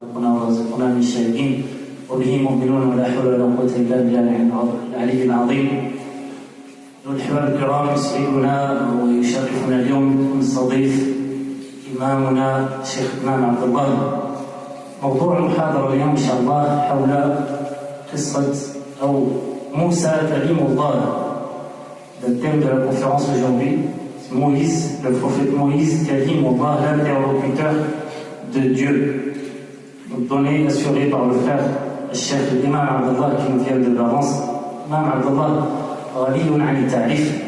ورزقنا من الشاهدين وبه مؤمنون ولا حول ولا قوة إلا بالله العلي العظيم. الأحباب الكرام، يسعدنا ويشرفنا اليوم نستضيف إمامنا الشيخ إمام عبد الله. موضوع المحاضرة اليوم إن شاء الله حول قصة أو موسى كليم الله. Le thème de la conférence aujourd'hui, c'est Moïse, le prophète Moïse, Kalim Allah, l'interlocuteur de Dieu. Donc donné, assuré par le frère Cheikh Imam Abdallah qui nous vient de Valence. Imam Abdallah غني عن التعريف،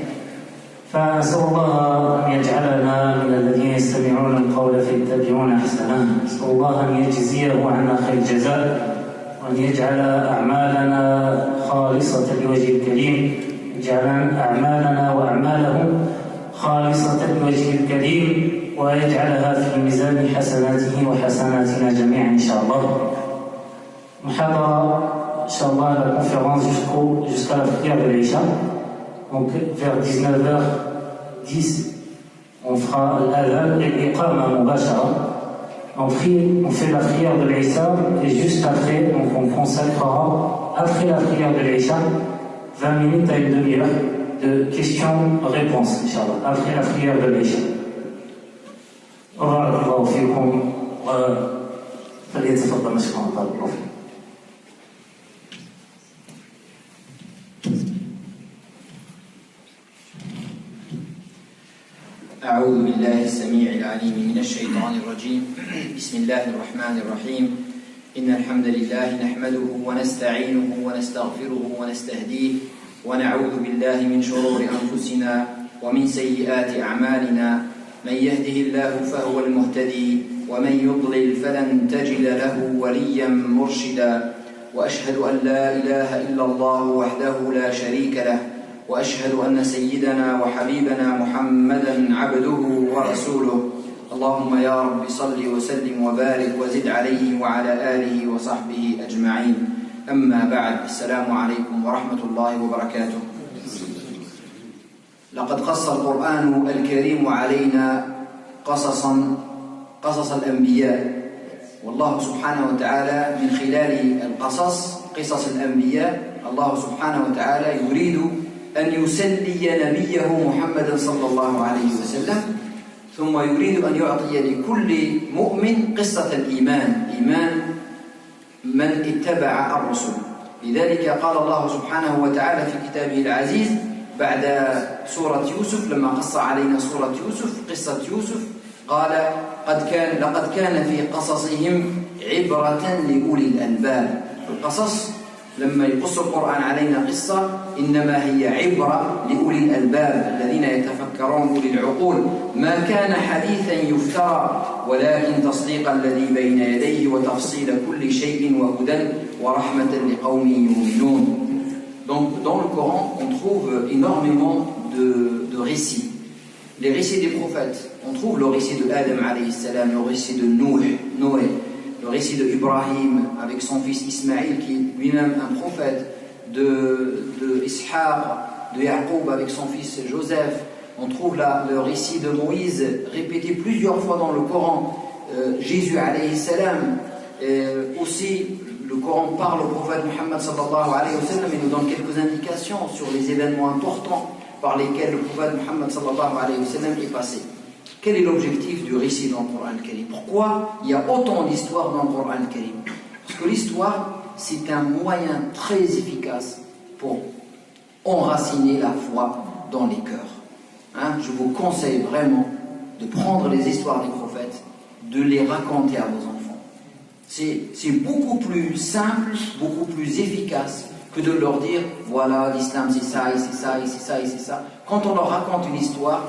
فنسأل الله أن يجعلنا من الذين يستمعون القول فيتبعون أحسنه. نسأل الله أن يجزيه عنا خير الجزاء وأن يجعل أعمالنا خالصة لوجه الكريم، يجعل أعمالنا وأعمالهم خالصة لوجه الكريم ويجعلها في ميزان حسناته وحسناتنا جميعا إن شاء الله. محاضرة Inch'Allah, la conférence jusqu'à la prière de l'Isha. Donc vers 19h10, on fera l'adhan et l'iqama mubashara. On fait la prière de l'Isha et juste après, donc on consacrera, après la prière de l'Isha, 20 minutes à une demi-heure de questions-réponses, Inch'Allah, après la prière de l'Isha. Barakallahu fikum wa falyatafaddal mashkoura, barakallahu fikum. أعوذ بالله السميع العليم من الشيطان الرجيم. بسم الله الرحمن الرحيم. إن الحمد لله نحمده ونستعينه ونستغفره ونستهديه ونعوذ بالله من شرور أنفسنا ومن سيئات أعمالنا. من يهده الله فهو المهتدي ومن يضلل فلن تجد له وليا مرشدا. وأشهد أن لا إله إلا الله وحده لا شريك له، وأشهد أن سيدنا وحبيبنا محمدًا عبده ورسوله. اللهم يا رب صل وسلم وبارك وزد عليه وعلى آله وصحبه أجمعين. أما بعد، السلام عليكم ورحمة الله وبركاته. لقد قص القرآن الكريم علينا قصص الأنبياء، والله سبحانه وتعالى من خلال قصص الأنبياء الله سبحانه وتعالى يريد أن يسلي نبيه محمد صلى الله عليه وسلم، ثم يريد أن يعطي لكل مؤمن قصة الإيمان، إيمان من اتبع الرسل. لذلك قال الله سبحانه وتعالى في كتابه العزيز بعد سورة يوسف، لما قص علينا سورة يوسف قصة يوسف، قال لقد كان في قصصهم عبرة لأولي الألباب. القصص لما يقص القرآن علينا قصة إنما هي عبرة لأولي الألباب الذين يتفكرون، أولي العقول. ما كان حديثا يفترى ولكن تصديق الذي بين يديه وتفصيل كل شيء وهدى ورحمة لقوم يؤمنون. Donc dans le Coran, on trouve énormément de récits. Les récits des prophètes, on trouve le récit de Adam alayhi salam, le récit de Noé, le récit de Ibrahim avec son fils Ismaïl qui est lui-même un prophète, de Ishaq, de Yaqub avec son fils Joseph. On trouve le récit de Moïse répété plusieurs fois dans le Coran, Jésus alayhi salam. Aussi le Coran parle au prophète Muhammad sallallahu alayhi wa sallam et nous donne quelques indications sur les événements importants par lesquels le prophète Muhammad sallallahu alayhi wa sallam est passé. Quel est l'objectif du récit dans le Coran al-Karim? Pourquoi il y a autant d'histoires dans le Coran al-Karim? Parce que l'histoire, c'est un moyen très efficace pour enraciner la foi dans les cœurs. Je vous conseille vraiment de prendre les histoires des prophètes, de les raconter à vos enfants. C'est beaucoup plus simple, beaucoup plus efficace que de leur dire voilà, l'islam c'est ça, et c'est ça, et c'est ça, et c'est ça. Quand on leur raconte une histoire,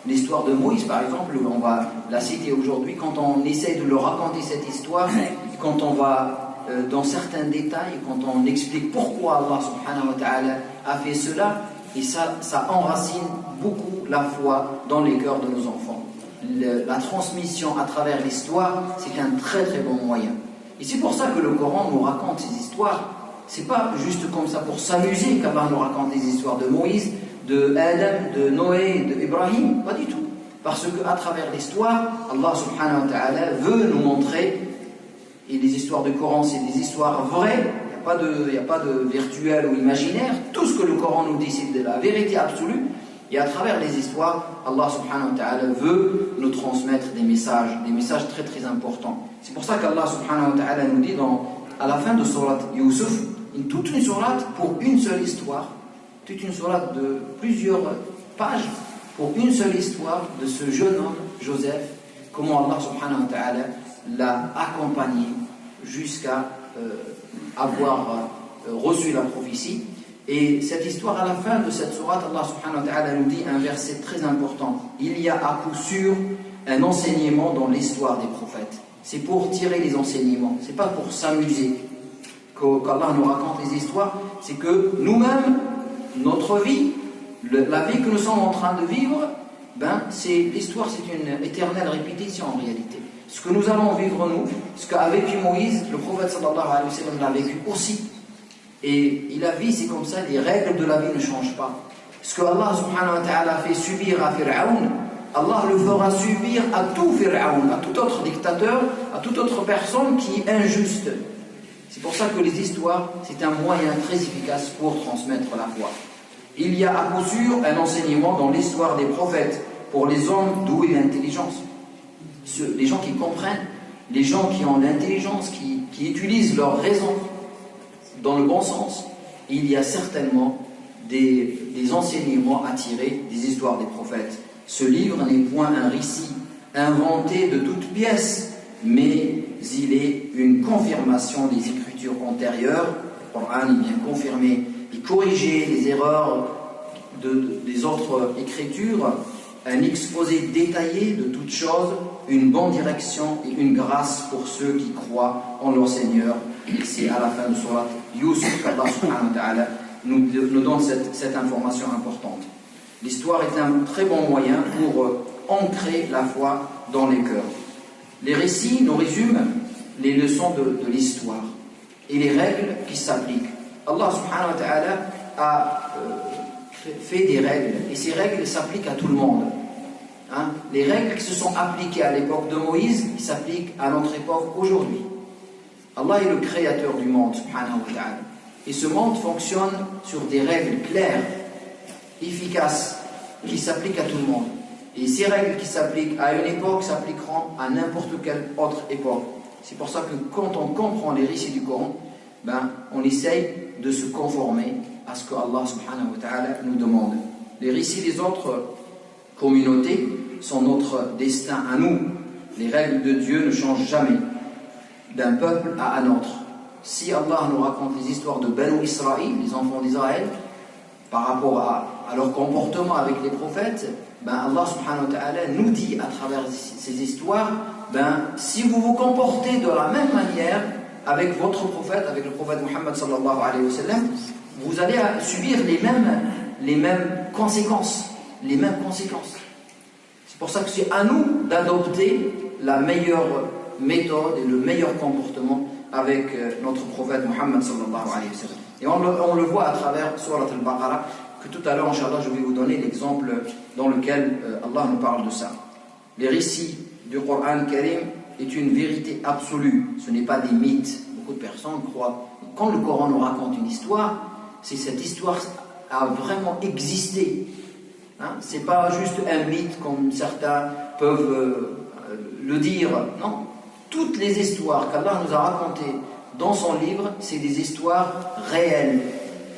l'histoire de Moïse, par exemple, on va la citer aujourd'hui, quand on essaie de leur raconter cette histoire, quand on va dans certains détails, quand on explique pourquoi Allah subhanahu wa ta'ala a fait cela, et ça enracine beaucoup la foi dans les cœurs de nos enfants. La transmission à travers l'histoire, c'est un très très bon moyen. Et c'est pour ça que le Coran nous raconte ces histoires. C'est pas juste comme ça pour s'amuser qu'Allah nous raconte des histoires de Moïse, de Adam, de Noé, de Ibrahim, pas du tout. Parce qu'à travers l'histoire, Allah subhanahu wa ta'ala veut nous montrer et les histoires du Coran, c'est des histoires vraies, il n'y a pas de virtuel ou imaginaire. Tout ce que le Coran nous dit, c'est de la vérité absolue. Et à travers les histoires, Allah subhanahu wa ta'ala veut nous transmettre des messages très très importants. C'est pour ça qu'Allah subhanahu wa ta'ala nous dit à la fin de Surat Yusuf, toute une sourate pour une seule histoire, toute une sourate de plusieurs pages pour une seule histoire de ce jeune homme, Joseph, comment Allah subhanahu wa ta'ala l'a accompagné jusqu'à avoir reçu la prophétie. Et cette histoire, à la fin de cette sourate, Allah subhanahu wa ta'ala nous dit un verset très important. Il y a à coup sûr un enseignement dans l'histoire des prophètes. C'est pour tirer les enseignements, c'est pas pour s'amuser qu'Allah nous raconte les histoires, c'est que nous-mêmes, notre vie, la vie que nous sommes en train de vivre, l'histoire, c'est une éternelle répétition en réalité. Ce que nous allons vivre nous, ce qu'a vécu Moïse, le prophète sallallahu alayhi wa sallam l'a vécu aussi. Et la vie, c'est comme ça, les règles de la vie ne changent pas. Ce que Allah subhanahu wa ta'ala fait subir à Fir'aoun, Allah le fera subir à tout Fir'aoun, à tout autre dictateur, à toute autre personne qui est injuste. C'est pour ça que les histoires, c'est un moyen très efficace pour transmettre la foi. Il y a à coup sûr un enseignement dans l'histoire des prophètes pour les hommes doués d'intelligence. Les gens qui comprennent, les gens qui ont l'intelligence, qui utilisent leur raison dans le bon sens. Il y a certainement des enseignements à tirer des histoires des prophètes. Ce livre n'est point un récit inventé de toutes pièces, mais il est une confirmation des écritures antérieures. Le Coran vient confirmer et corriger les erreurs des autres écritures, un exposé détaillé de toutes choses, une bonne direction et une grâce pour ceux qui croient en leur Seigneur. Et c'est à la fin de Surat Yusuf qu'Allah subhanahu wa ta'ala nous donne cette information importante. L'histoire est un très bon moyen pour ancrer la foi dans les cœurs. Les récits nous résument les leçons de l'histoire et les règles qui s'appliquent. Allah subhanahu wa ta'ala a fait des règles, et ces règles s'appliquent à tout le monde. Les règles qui se sont appliquées à l'époque de Moïse, qui s'appliquent à notre époque aujourd'hui. Allah est le créateur du monde, subhanahu wa ta'ala. Et ce monde fonctionne sur des règles claires, efficaces, qui s'appliquent à tout le monde. Et ces règles qui s'appliquent à une époque s'appliqueront à n'importe quelle autre époque. C'est pour ça que quand on comprend les récits du Coran, on essaye de se conformer à ce que Allah subhanahu wa ta'ala nous demande. Les récits des autres communautés sont notre destin à nous. Les règles de Dieu ne changent jamais d'un peuple à un autre. Si Allah nous raconte les histoires de Banu Israël, les enfants d'Israël, par rapport à leur comportement avec les prophètes, Allah subhanahu wa ta'ala nous dit à travers ces histoires, si vous vous comportez de la même manière avec votre prophète, avec le prophète Muhammad sallallahu alayhi wa sallam, vous allez subir les mêmes conséquences. Les mêmes conséquences. C'est pour ça que c'est à nous d'adopter la meilleure méthode et le meilleur comportement avec notre prophète Muhammad sallallahu alayhi wa sallam. Et on le voit à travers Surat al-Baqarah, que tout à l'heure, Inch'Allah, je vais vous donner l'exemple dans lequel Allah nous parle de ça. Les récits du Coran Karim est une vérité absolue, ce n'est pas des mythes. Beaucoup de personnes croient. Quand le Coran nous raconte une histoire, c'est cette histoire a vraiment existé. C'est pas juste un mythe comme certains peuvent le dire. Non, toutes les histoires qu'Allah nous a racontées dans son livre, c'est des histoires réelles.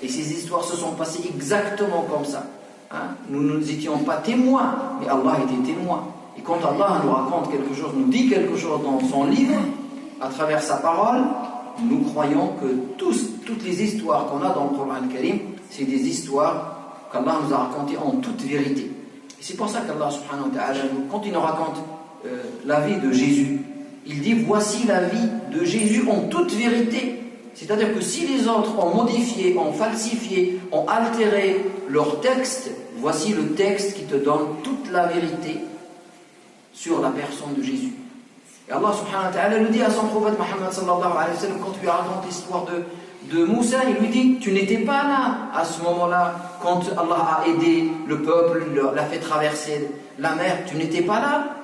Et ces histoires se sont passées exactement comme ça. Nous n'étions pas témoins, mais Allah était témoin. Et quand Allah nous raconte quelque chose, nous dit quelque chose dans son livre, à travers sa parole, nous croyons que toutes les histoires qu'on a dans le Coran Karim, c'est des histoires qu'Allah nous a racontées en toute vérité. Et c'est pour ça qu'Allah subhanahu wa ta'ala, quand il nous raconte la vie de Jésus, il dit voici la vie de Jésus en toute vérité. C'est-à-dire que si les autres ont modifié, ont falsifié, ont altéré leur texte, voici le texte qui te donne toute la vérité sur la personne de Jésus. Et Allah subhanahu wa ta'ala le dit à son prophète Muhammad sallallahu alayhi wa sallam, quand il raconte l'histoire de Moussa, il lui dit, tu n'étais pas là à ce moment-là, quand Allah a aidé le peuple, l'a fait traverser la mer, tu n'étais pas là,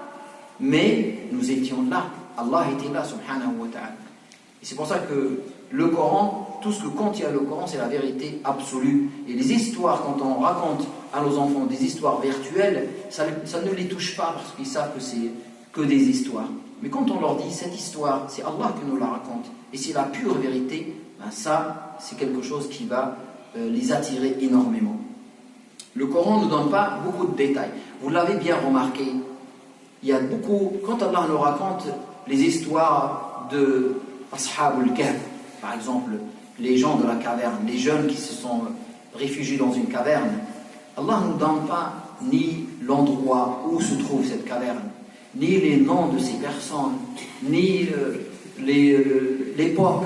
mais nous étions là. Allah était là, subhanahu wa ta'ala. Et c'est pour ça que le Coran, tout ce que contient le Coran, c'est la vérité absolue. Et les histoires, quand on raconte à nos enfants des histoires virtuelles, ça ne les touche pas parce qu'ils savent que c'est que des histoires. Mais quand on leur dit cette histoire, c'est Allah qui nous la raconte, et c'est la pure vérité, ben ça, c'est quelque chose qui va les attirer énormément. Le Coran ne nous donne pas beaucoup de détails. Vous l'avez bien remarqué, il y a beaucoup, quand Allah nous raconte les histoires de Ashabul Kahf, par exemple, les gens de la caverne, les jeunes qui se sont réfugiés dans une caverne, Allah ne nous donne pas ni l'endroit où se trouve cette caverne, ni les noms de ces personnes, ni l'époque,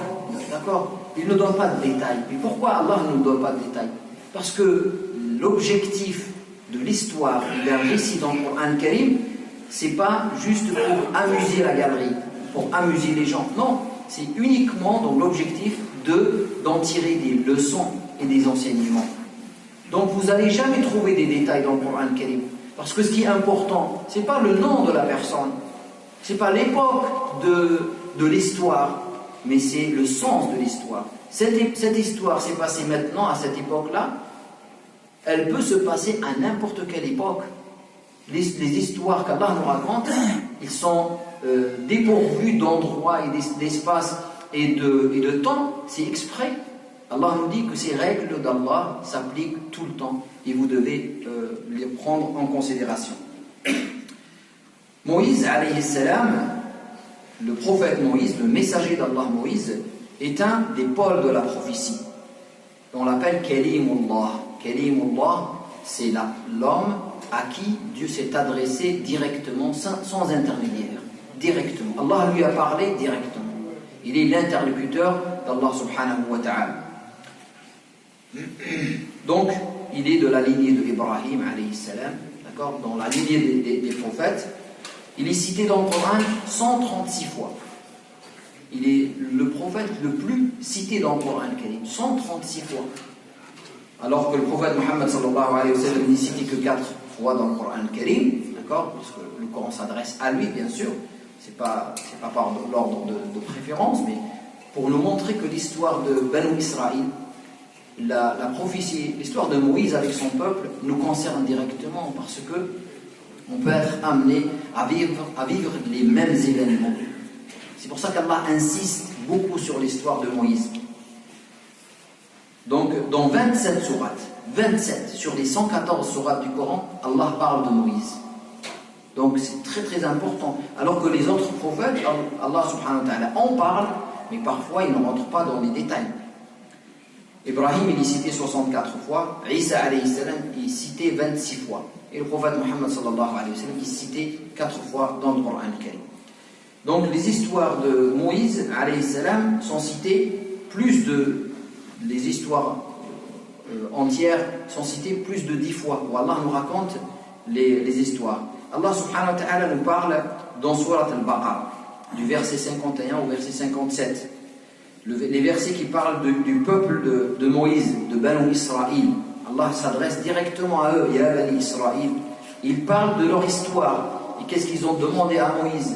d'accord? Il ne donne pas de détails. Mais pourquoi Allah ne nous donne pas de détails? Parce que l'objectif de l'histoire d'un récit dans le Coran Karim, c'est pas juste pour amuser la galerie, pour amuser les gens. Non, c'est uniquement dans l'objectif d'en tirer des leçons et des enseignements. Donc vous n'allez jamais trouver des détails dans le Coran Karim. Parce que ce qui est important, ce n'est pas le nom de la personne, ce n'est pas l'époque de l'histoire, mais c'est le sens de l'histoire. Cette histoire s'est passée maintenant, à cette époque-là, elle peut se passer à n'importe quelle époque. Les histoires qu'Allah nous raconte, ils sont dépourvus d'endroits et d'espace et de temps, c'est exprès. Allah nous dit que ces règles d'Allah s'appliquent tout le temps et vous devez les prendre en considération. Moïse, alayhi salam, le prophète Moïse, le messager d'Allah Moïse, est un des pôles de la prophétie. On l'appelle Kalimullah. Kalimullah, c'est l'homme à qui Dieu s'est adressé directement, sans intermédiaire. Directement. Allah lui a parlé directement. Il est l'interlocuteur d'Allah subhanahu wa ta'ala. Donc, il est de la lignée de Ibrahim, alayhi salam, d'accord, dans la lignée des prophètes. Il est cité dans le Coran 136 fois. Il est le prophète le plus cité dans le Coran, 136 fois. Alors que le prophète Mohammed sallallahu alayhi wa sallam n'est cité que 4 fois dans le Coran Karim, d'accord, parce que le Coran s'adresse à lui, bien sûr. C'est pas par l'ordre de préférence, mais pour nous montrer que l'histoire de Banu Israël, la prophétie, l'histoire de Moïse avec son peuple nous concerne directement parce que on peut être amené à vivre les mêmes événements. C'est pour ça qu'Allah insiste beaucoup sur l'histoire de Moïse. Donc, dans 27 sourates, 27 sur les 114 sourates du Coran, Allah parle de Moïse. Donc, c'est très très important. Alors que les autres prophètes, Allah subhanahu wa ta'ala en parle, mais parfois il ne rentre pas dans les détails. Ibrahim, il est cité 64 fois. Isa alayhi salam, il est cité 26 fois. Et le prophète Mohammed sallallahu alayhi wa sallam, il est cité 4 fois dans le Coran al-Karim. Donc, les histoires de Moïse alayhi salam sont citées les histoires entières sont citées plus de 10 fois, où Allah nous raconte les histoires. Allah subhanahu wa ta'ala nous parle dans Surat al-Baqarah, du verset 51 au verset 57. Les versets qui parlent du peuple de Moïse, de Banu Israël. Allah s'adresse directement à eux, Ya Bani Israël. Il parle de leur histoire et qu'est-ce qu'ils ont demandé à Moïse.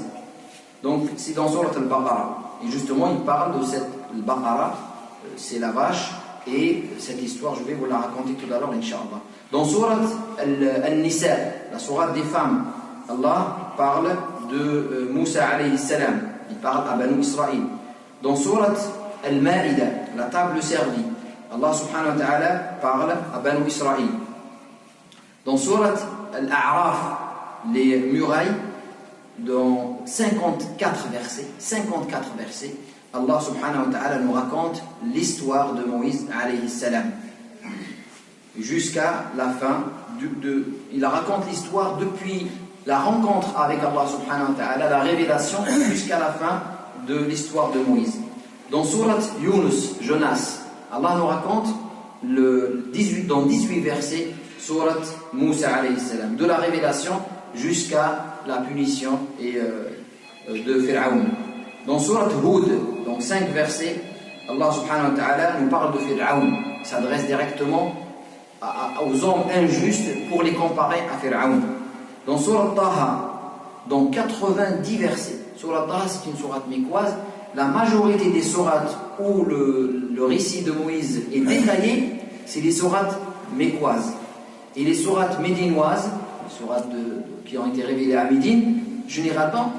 Donc c'est dans Surat al-Baqarah. Et justement, il parle de cette Baqarah, c'est la vache, et cette histoire, je vais vous la raconter tout à l'heure, Inch'Allah. Dans Surat al-Nisa, la Surat des femmes, Allah parle de Moussa alayhi salam. Il parle à Banu Israël. Dans Surat al-Ma'ida, la table servie, Allah subhanahu wa ta'ala parle à Banu Israël. Dans Surat al-A'raf, les murailles, dans 54 versets, Allah subhanahu wa ta'ala nous raconte l'histoire de Moïse alayhi salam. Jusqu'à la fin, il raconte l'histoire depuis la rencontre avec Allah subhanahu wa ta'ala, la révélation, jusqu'à la fin de l'histoire de Moïse. Dans Surat Yunus, Jonas, Allah nous raconte dans 18 versets, Surat Moussa alayhi salam, de la révélation jusqu'à la punition de Pharaon. Dans Surat Hud, donc 5 versets, Allah subhanahu wa ta'ala nous parle de Pharaon. Il s'adresse directement aux hommes injustes pour les comparer à Pharaon. Dans Surat Taha, dans 90 versets, Surat Taha c'est une sourate mécoise, la majorité des sourates où le récit de Moïse est détaillé, c'est les sourates mécoises. Et les sourates médinoises, les sourates qui ont été révélées à Médine, généralement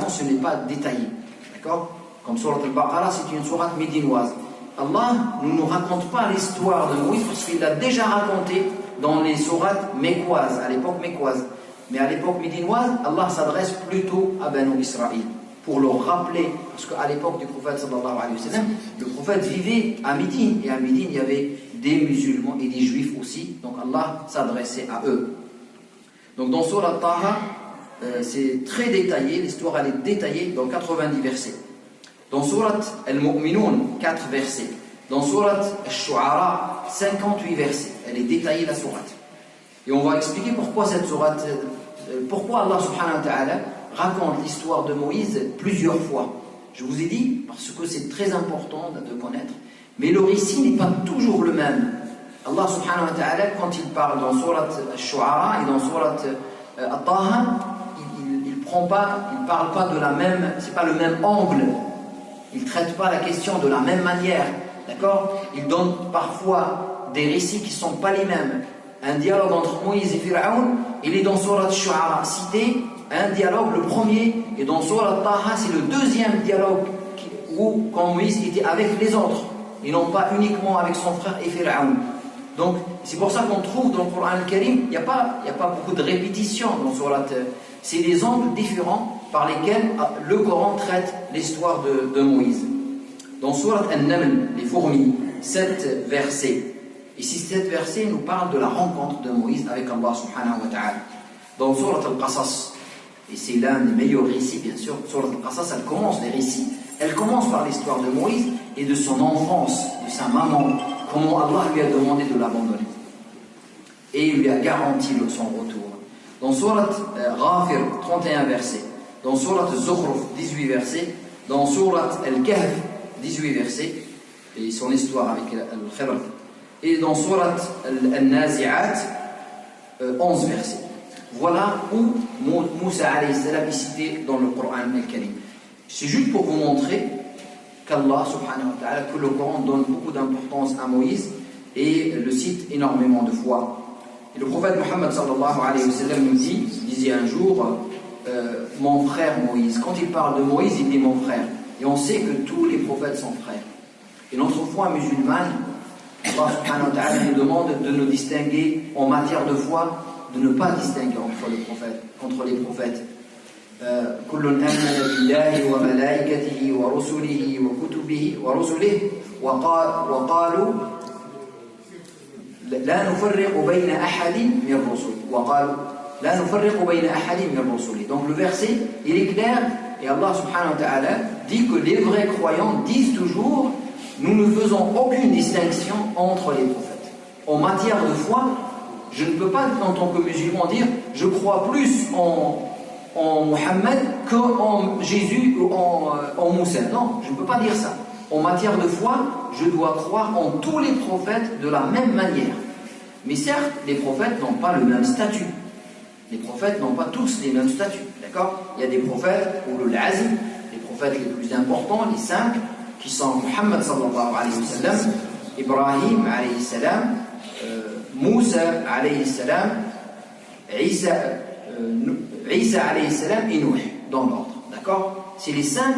ce n'est pas détaillé. D'accord? Comme sourate al-Baqarah, c'est une sourate médinoise. Allah ne nous raconte pas l'histoire de Moïse parce qu'il l'a déjà raconté dans les sourates mécoises, à l'époque mécoise. Mais à l'époque médinoise, Allah s'adresse plutôt à Banu Israël pour leur rappeler, parce qu'à l'époque du prophète sallallahu alayhi wa sallam, le prophète vivait à Médine, et à Médine il y avait des musulmans et des juifs aussi, donc Allah s'adressait à eux. Donc dans Surat Taha, c'est très détaillé, l'histoire elle est détaillée dans 90 versets. Dans Surat Al-Mu'minun, 4 versets. Dans Surat Al-Shu'ara, 58 versets. Elle est détaillée la sourate. Et on va expliquer pourquoi cette sourate, pourquoi Allah subhanahu wa ta'ala raconte l'histoire de Moïse plusieurs fois. Je vous ai dit, parce que c'est très important de connaître, mais le récit n'est pas toujours le même. Allah subhanahu wa ta'ala, quand il parle dans Surat Al-Shu'ara et dans Surat Al-Taha, il parle pas de la même, c'est pas le même angle. Il ne traite pas la question de la même manière. D'accord? Il donne parfois des récits qui ne sont pas les mêmes. Un dialogue entre Moïse et Pharaon, il est dans Surat Al-Shu'ara cité, un dialogue, le premier, et dans Surat Taha, c'est le deuxième dialogue où quand Moïse était avec les autres, et non pas uniquement avec son frère et Pharaon. Donc, c'est pour ça qu'on trouve dans le Coran al-Karim, il n'y a pas beaucoup de répétitions dans Surat. C'est des angles différents par lesquels le Coran traite l'histoire de Moïse. Dans Surat An-Naml, les fourmis, 7 versets. Et ces 7 versets nous parlent de la rencontre de Moïse avec Allah subhanahu wa ta'ala. Dans Surat Al-Qasas, et c'est l'un des meilleurs récits bien sûr, Surat Al-Qasas, elle commence les récits. Elle commence par l'histoire de Moïse et de son enfance, de sa maman, comment Allah lui a demandé de l'abandonner. Et il lui a garanti son retour. Dans Surat Ghafir, 31 versets. Dans Surat Zukhruf, 18 versets. Dans Surat Al-Kahf, 18 versets. Et son histoire avec Al-Khidr. Et dans Surat Al-Nazi'at, 11 versets. Voilà où Moussa alayhi salam est cité dans le Coran al-Karim. C'est juste pour vous montrer qu'Allah subhanahu wa ta'ala, que le Coran donne beaucoup d'importance à Moïse et le cite énormément de fois. Et le prophète Muhammad sallallahu alayhi wa sallam nous disait un jour, mon frère Moïse. Quand il parle de Moïse, il dit mon frère. Et on sait que tous les prophètes sont frères. Et notre foi musulmane, Allah subhanahu wa ta'ala nous demande de nous distinguer en matière de foi, de ne pas distinguer entre les prophètes. كل آمن بالله وملائكته ورسله وكتبه ورسله وقالوا لا نفرق بين أحد من رسله وقالوا لا نفرق بين أحد من رسله. Donc le verset il est clair et Allah subhanahu wa ta'ala dit que les vrais croyants disent toujours nous ne faisons aucune distinction entre les prophètes. En matière de foi, je ne peux pas en tant que musulman dire je crois plus en Mohammed qu'en Jésus ou en Moussa. Non, je ne peux pas dire ça. En matière de foi, je dois croire en tous les prophètes de la même manière. Mais certes, les prophètes n'ont pas le même statut. Les prophètes n'ont pas tous les mêmes statuts. D'accord? Il y a des prophètes, ulul azm, les prophètes les plus importants, les 5, qui sont Muhammad sallallahu alayhi wa sallam, Ibrahim alayhi salam, Moussa alayhi salam, Isa alayhi salam et Nuh, dans l'ordre. D'accord? C'est les 5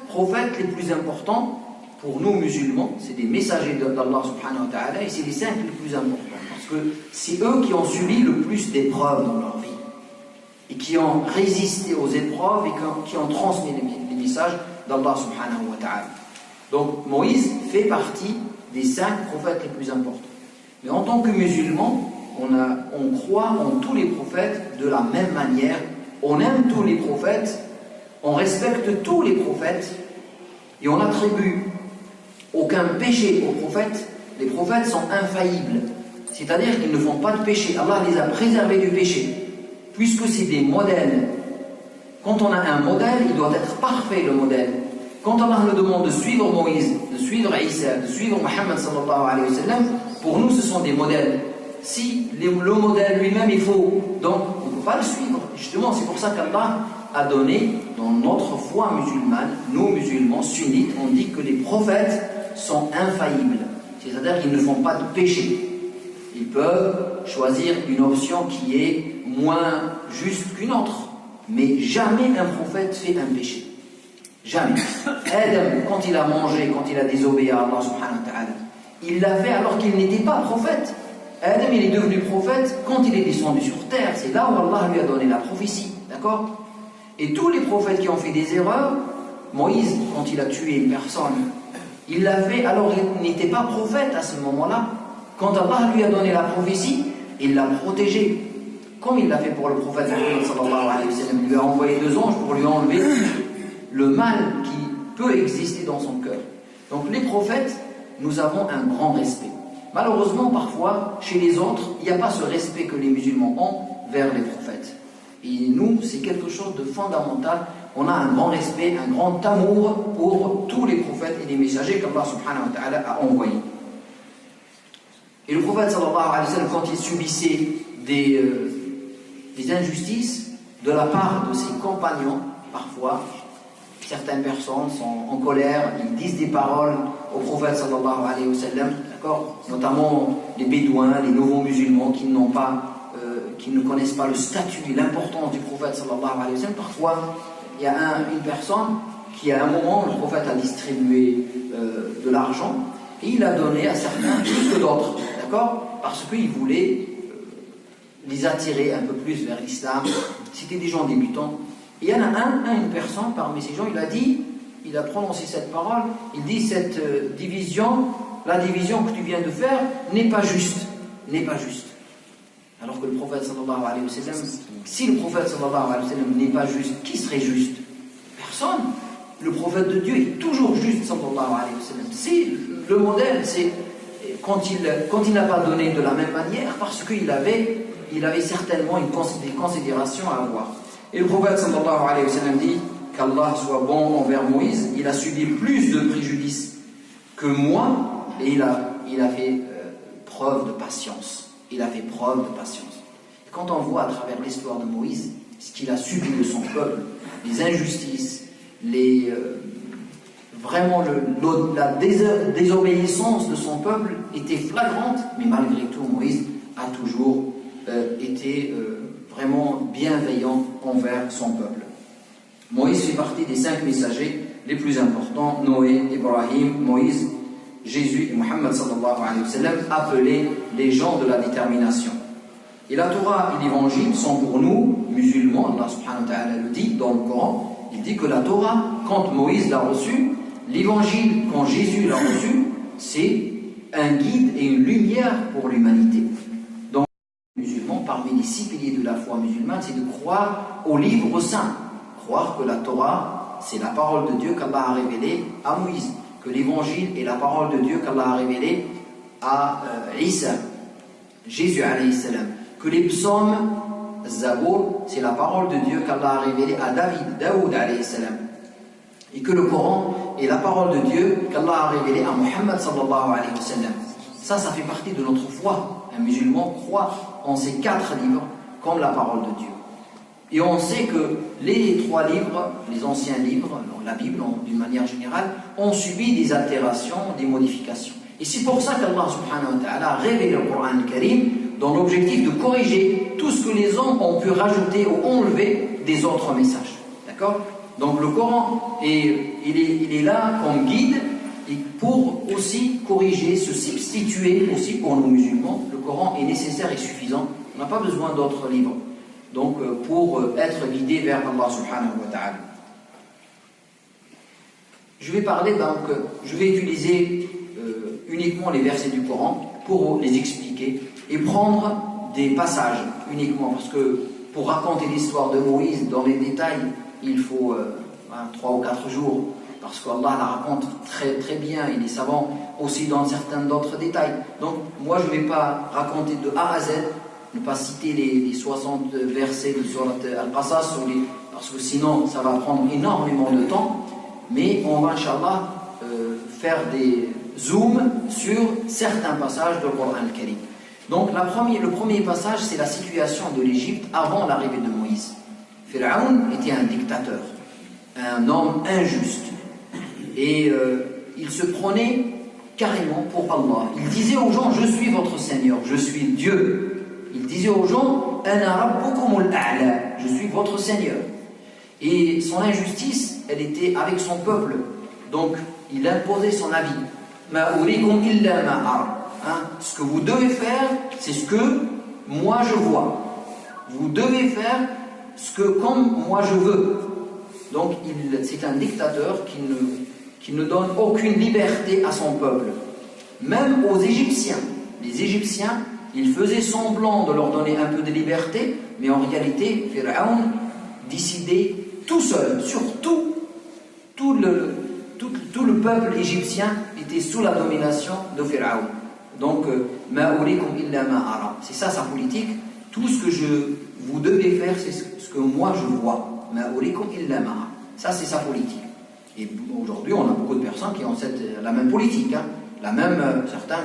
prophètes les plus importants pour nous musulmans. C'est des messagers d'Allah subhanahu wa ta'ala et c'est les 5 les plus importants. Parce que c'est eux qui ont subi le plus d'épreuves dans leur vie. Et qui ont résisté aux épreuves et qui ont transmis les messages d'Allah subhanahu wa ta'ala. Donc Moïse fait partie des 5 prophètes les plus importants. Mais en tant que musulmans, on croit en tous les prophètes de la même manière. On aime tous les prophètes, on respecte tous les prophètes et on n'attribue aucun péché aux prophètes. Les prophètes sont infaillibles, c'est-à-dire qu'ils ne font pas de péché. Allah les a préservés du péché, puisque c'est des modèles. Quand on a un modèle, il doit être parfait le modèle. Quand Allah nous demande de suivre Moïse, de suivre Isa, de suivre Muhammad sallallahu alayhi wa sallam, pour nous ce sont des modèles. Si le modèle lui-même est faux, donc on ne peut pas le suivre. Justement, c'est pour ça qu'Allah a donné, dans notre foi musulmane, nous musulmans sunnites, on dit que les prophètes sont infaillibles. C'est-à-dire qu'ils ne font pas de péché. Ils peuvent choisir une option qui est moins juste qu'une autre. Mais jamais un prophète fait un péché. Jamais. Adam, quand il a mangé, quand il a désobéi à Allah subhanahu wa ta'ala, il l'a fait alors qu'il n'était pas prophète. Adam, il est devenu prophète quand il est descendu sur terre. C'est là où Allah lui a donné la prophétie. D'accord? Et tous les prophètes qui ont fait des erreurs, Moïse, quand il a tué une personne, il l'a fait alors qu'il n'était pas prophète à ce moment-là. Quand Allah lui a donné la prophétie, il l'a protégé. Comme il l'a fait pour le prophète Muhammad sallallahu alayhi wa sallam, il lui a envoyé 2 anges pour lui enlever le mal qui peut exister dans son cœur. Donc les prophètes, nous avons un grand respect. Malheureusement, parfois, chez les autres, il n'y a pas ce respect que les musulmans ont vers les prophètes. Et nous, c'est quelque chose de fondamental. On a un grand respect, un grand amour pour tous les prophètes et les messagers qu'Allah subhanahu wa ta'ala a envoyés. Et le prophète sallallahu alayhi wa sallam, quand il subissait des injustices de la part de ses compagnons, parfois, certaines personnes sont en colère, ils disent des paroles au prophète sallallahu alayhi wa sallam, d'accord, notamment les bédouins, les nouveaux musulmans qui ne connaissent pas le statut et l'importance du prophète sallallahu alayhi wa sallam. Parfois, il y a une personne qui, à un moment, le prophète a distribué de l'argent et il a donné à certains plus que d'autres, d'accord, parce qu'il voulait les attirer un peu plus vers l'islam. C'était des gens débutants. Et il y en a une personne parmi ces gens, il a prononcé cette parole, il dit cette division, la division que tu viens de faire n'est pas juste, n'est pas juste. Alors que le prophète sallallahu alayhi wa sallam, si le prophète sallallahu alayhi wa sallam n'est pas juste, qui serait juste? Personne. Le prophète de Dieu est toujours juste sallallahu alayhi wa sallam. C'est le modèle, c'est quand il n'a pas donné de la même manière, parce qu'il avait certainement des considérations à avoir. Et le prophète sallallahu alayhi wa sallam dit qu'Allah soit bon envers Moïse, il a subi plus de préjudice que moi, et il a fait preuve de patience. Il a fait preuve de patience. Et quand on voit à travers l'histoire de Moïse, ce qu'il a subi de son peuple, les injustices, vraiment la désobéissance de son peuple était flagrante, mais malgré tout, Moïse a toujours été vraiment bienveillant envers son peuple. Moïse fait partie des 5 messagers les plus importants: Noé, Ibrahim, Moïse, Jésus et Muhammad sallallahu alayhi wa sallam, appelés les gens de la détermination. Et la Torah et l'Évangile sont pour nous, musulmans, Allah subhanahu wa ta'ala le dit dans le Coran, il dit que la Torah, quand Moïse l'a reçue, l'Évangile, quand Jésus l'a reçu, c'est un guide et une lumière pour l'humanité. Donc, musulmans, parmi les 6 piliers de la foi musulmane, c'est de croire au livre saint, croire que la Torah, c'est la parole de Dieu qu'Allah a révélée à Moïse, que l'Évangile est la parole de Dieu qu'Allah a révélée à Isa, Jésus alayhi salam, que les psaumes, Zabour, c'est la parole de Dieu qu'Allah a révélée à Daoud alayhi salam, et que le Coran est la parole de Dieu qu'Allah a révélée à Muhammad sallallahu alayhi wa sallam. Ça fait partie de notre foi. Un musulman croit en ces 4 livres comme la parole de Dieu. Et on sait que les 3 livres, les anciens livres, la Bible d'une manière générale, ont subi des altérations, des modifications. Et c'est pour ça qu'Allah subhanahu wa ta'ala a révélé le Coran al-Karim dans l'objectif de corriger tout ce que les hommes ont pu rajouter ou enlever des autres messages. D'accord? Donc le Coran, il est là comme guide et pour aussi corriger, se substituer aussi pour nos musulmans. Le Coran est nécessaire et suffisant. On n'a pas besoin d'autres livres. Donc pour être guidé vers Allah subhanahu wa ta'ala. Je vais utiliser uniquement les versets du Coran pour les expliquer et prendre des passages uniquement, parce que pour raconter l'histoire de Moïse dans les détails, il faut 3 ou 4 jours, parce qu'Allah la raconte très très bien, il est savant aussi dans certains d'autres détails. Donc moi je ne vais pas raconter de A à Z, ne pas citer les 60 versets de Surat Al-Qasas, parce que sinon ça va prendre énormément de temps, mais on va, Inch'Allah, faire des zooms sur certains passages du Coran al-Karim. Donc le premier passage, c'est la situation de l'Égypte avant l'arrivée de Moïse. Pharaon était un dictateur, un homme injuste. Et il se prenait carrément pour Allah. Il disait aux gens, je suis votre Seigneur, je suis Dieu. Il disait aux gens, Ana rabbukumul a'la, je suis votre Seigneur. Et son injustice, elle était avec son peuple. Donc, il imposait son avis. Ma urikum illa ma ara. Ce que vous devez faire, c'est ce que moi je vois. Vous devez faire ce que comme moi je veux. Donc, c'est un dictateur qui ne donne aucune liberté à son peuple. Même aux Égyptiens. Les Égyptiens, il faisait semblant de leur donner un peu de liberté, mais en réalité, Pharaon décidait tout seul, sur tout le peuple égyptien était sous la domination de Pharaon. Donc, ma urikum illa ma ara. C'est ça sa politique. Tout ce que vous devez faire, c'est ce que moi je vois. Ma urikum illa ma ara. Ça, c'est sa politique. Et aujourd'hui, on a beaucoup de personnes qui ont la même politique. Certains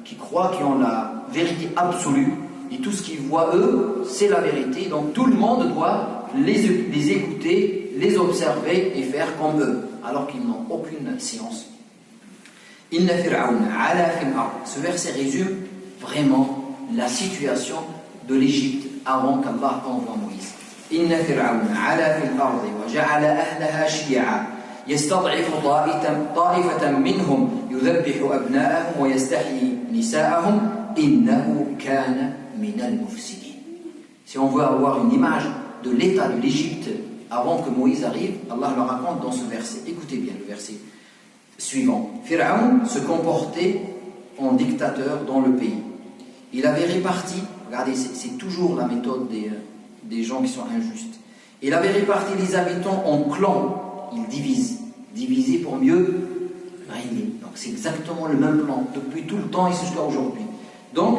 qui croient qu'ils ont la vérité absolue. Et tout ce qu'ils voient, eux, c'est la vérité. Donc, tout le monde doit les écouter, les observer et faire comme eux, alors qu'ils n'ont aucune science. Inna Fir'aun ala fil ard. Ce verset résume vraiment la situation de l'Égypte avant qu'Allah envoie Moïse. Inna Fir'aun ala fil ard wa ja'ala ahlaha shi'a yastad'ifu ta'ifatan minhum yudhabbihu abna'ahum wa yastahyi nisa'ahum innahu kana min al-mufsidin. Si on veut avoir une image de l'état de l'Égypte avant que Moïse arrive, Allah le raconte dans ce verset. Écoutez bien le verset suivant. Pharaon se comportait en dictateur dans le pays. Il avait réparti, regardez, c'est toujours la méthode des gens qui sont injustes. Il avait réparti les habitants en clans. Il divisait pour mieux régner. Donc c'est exactement le même plan depuis tout le temps et jusqu'à aujourd'hui. Donc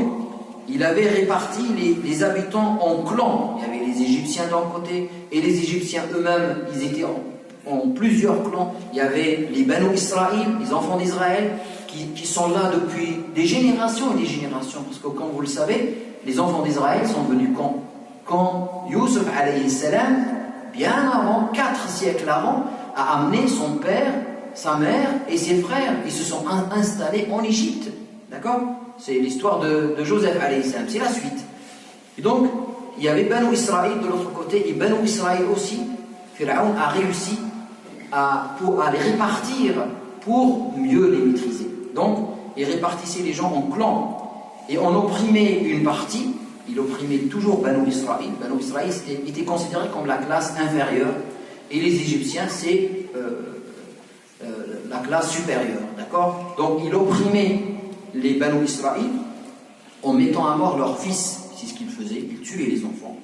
il avait réparti les habitants en clans. Il y avait les Égyptiens d'un côté et les Égyptiens eux-mêmes, ils étaient en plusieurs clans. Il y avait les Banu Israël, les enfants d'Israël, qui sont là depuis des générations et des générations. Parce que comme vous le savez, les enfants d'Israël sont venus quand Youssef alayhi salam, bien avant, 4 siècles avant, a amené son père, sa mère et ses frères. Ils se sont installés en Égypte. D'accord ? C'est l'histoire de Joseph alayhi salam, c'est la suite. Et donc, il y avait Banu Israël de l'autre côté, et Banu Israël aussi, Pharaon a réussi à les répartir pour mieux les maîtriser. Donc, il répartissait les gens en clans, et on opprimait une partie, il opprimait toujours Banu Israël. Banu Israël était considéré comme la classe inférieure, et les Égyptiens, c'est la classe supérieure, d'accord ? Donc, il opprimait les Banu Israël en mettant à mort leurs fils, c'est ce qu'ils faisaient, ils tuaient les enfants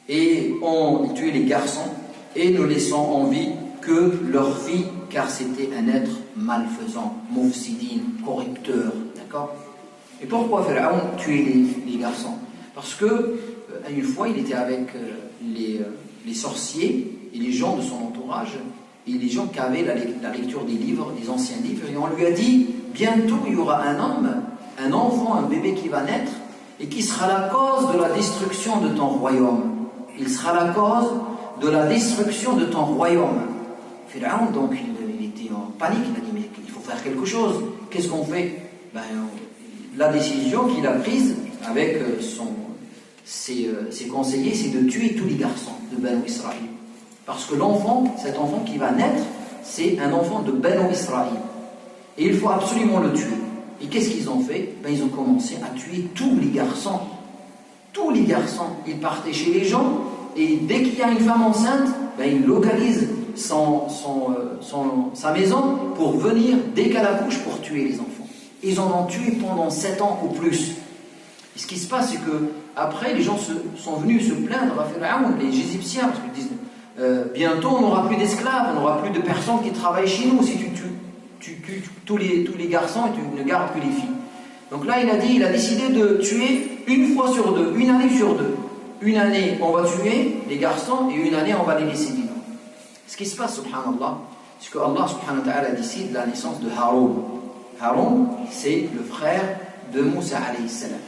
et ils tuaient les garçons et ne laissant en vie que leurs filles, car c'était un être malfaisant, mufsidin, corrupteur, d'accord. Et pourquoi Pharaon tuait les garçons? Parce que une fois il était avec les sorciers et les gens de son entourage et les gens qui avaient la lecture des livres, des anciens livres, et on lui a dit: bientôt il y aura un homme, un enfant, un bébé qui va naître et qui sera la cause de la destruction de ton royaume. Il sera la cause de la destruction de ton royaume. Pharaon, donc, il était en panique, il a dit: mais il faut faire quelque chose. Qu'est-ce qu'on fait? La décision qu'il a prise avec ses conseillers, c'est de tuer tous les garçons de Banu Israël. Parce que cet enfant qui va naître, c'est un enfant de Banu Israël. Et il faut absolument le tuer. Et qu'est-ce qu'ils ont fait? Ils ont commencé à tuer tous les garçons. Tous les garçons. Ils partaient chez les gens, et dès qu'il y a une femme enceinte, ils localisent sa maison pour venir, dès qu'elle accouche, pour tuer les enfants. Ils en ont tué pendant 7 ans ou plus. Et ce qui se passe, c'est que après, les gens sont venus se plaindre à Pharaon, les Égyptiens, parce qu'ils disent: bientôt on n'aura plus d'esclaves, on n'aura plus de personnes qui travaillent chez nous si tu tues tous les garçons et tu ne gardes que les filles. Donc là, il a décidé de tuer une fois sur deux, une année sur deux. Une année, on va tuer les garçons et une année, on va les laisser vivre. Ce qui se passe, subhanallah, c'est que Allah subhanahu wa ta'ala décide la naissance de Haroun. Haroun, c'est le frère de Moussa alayhi salam.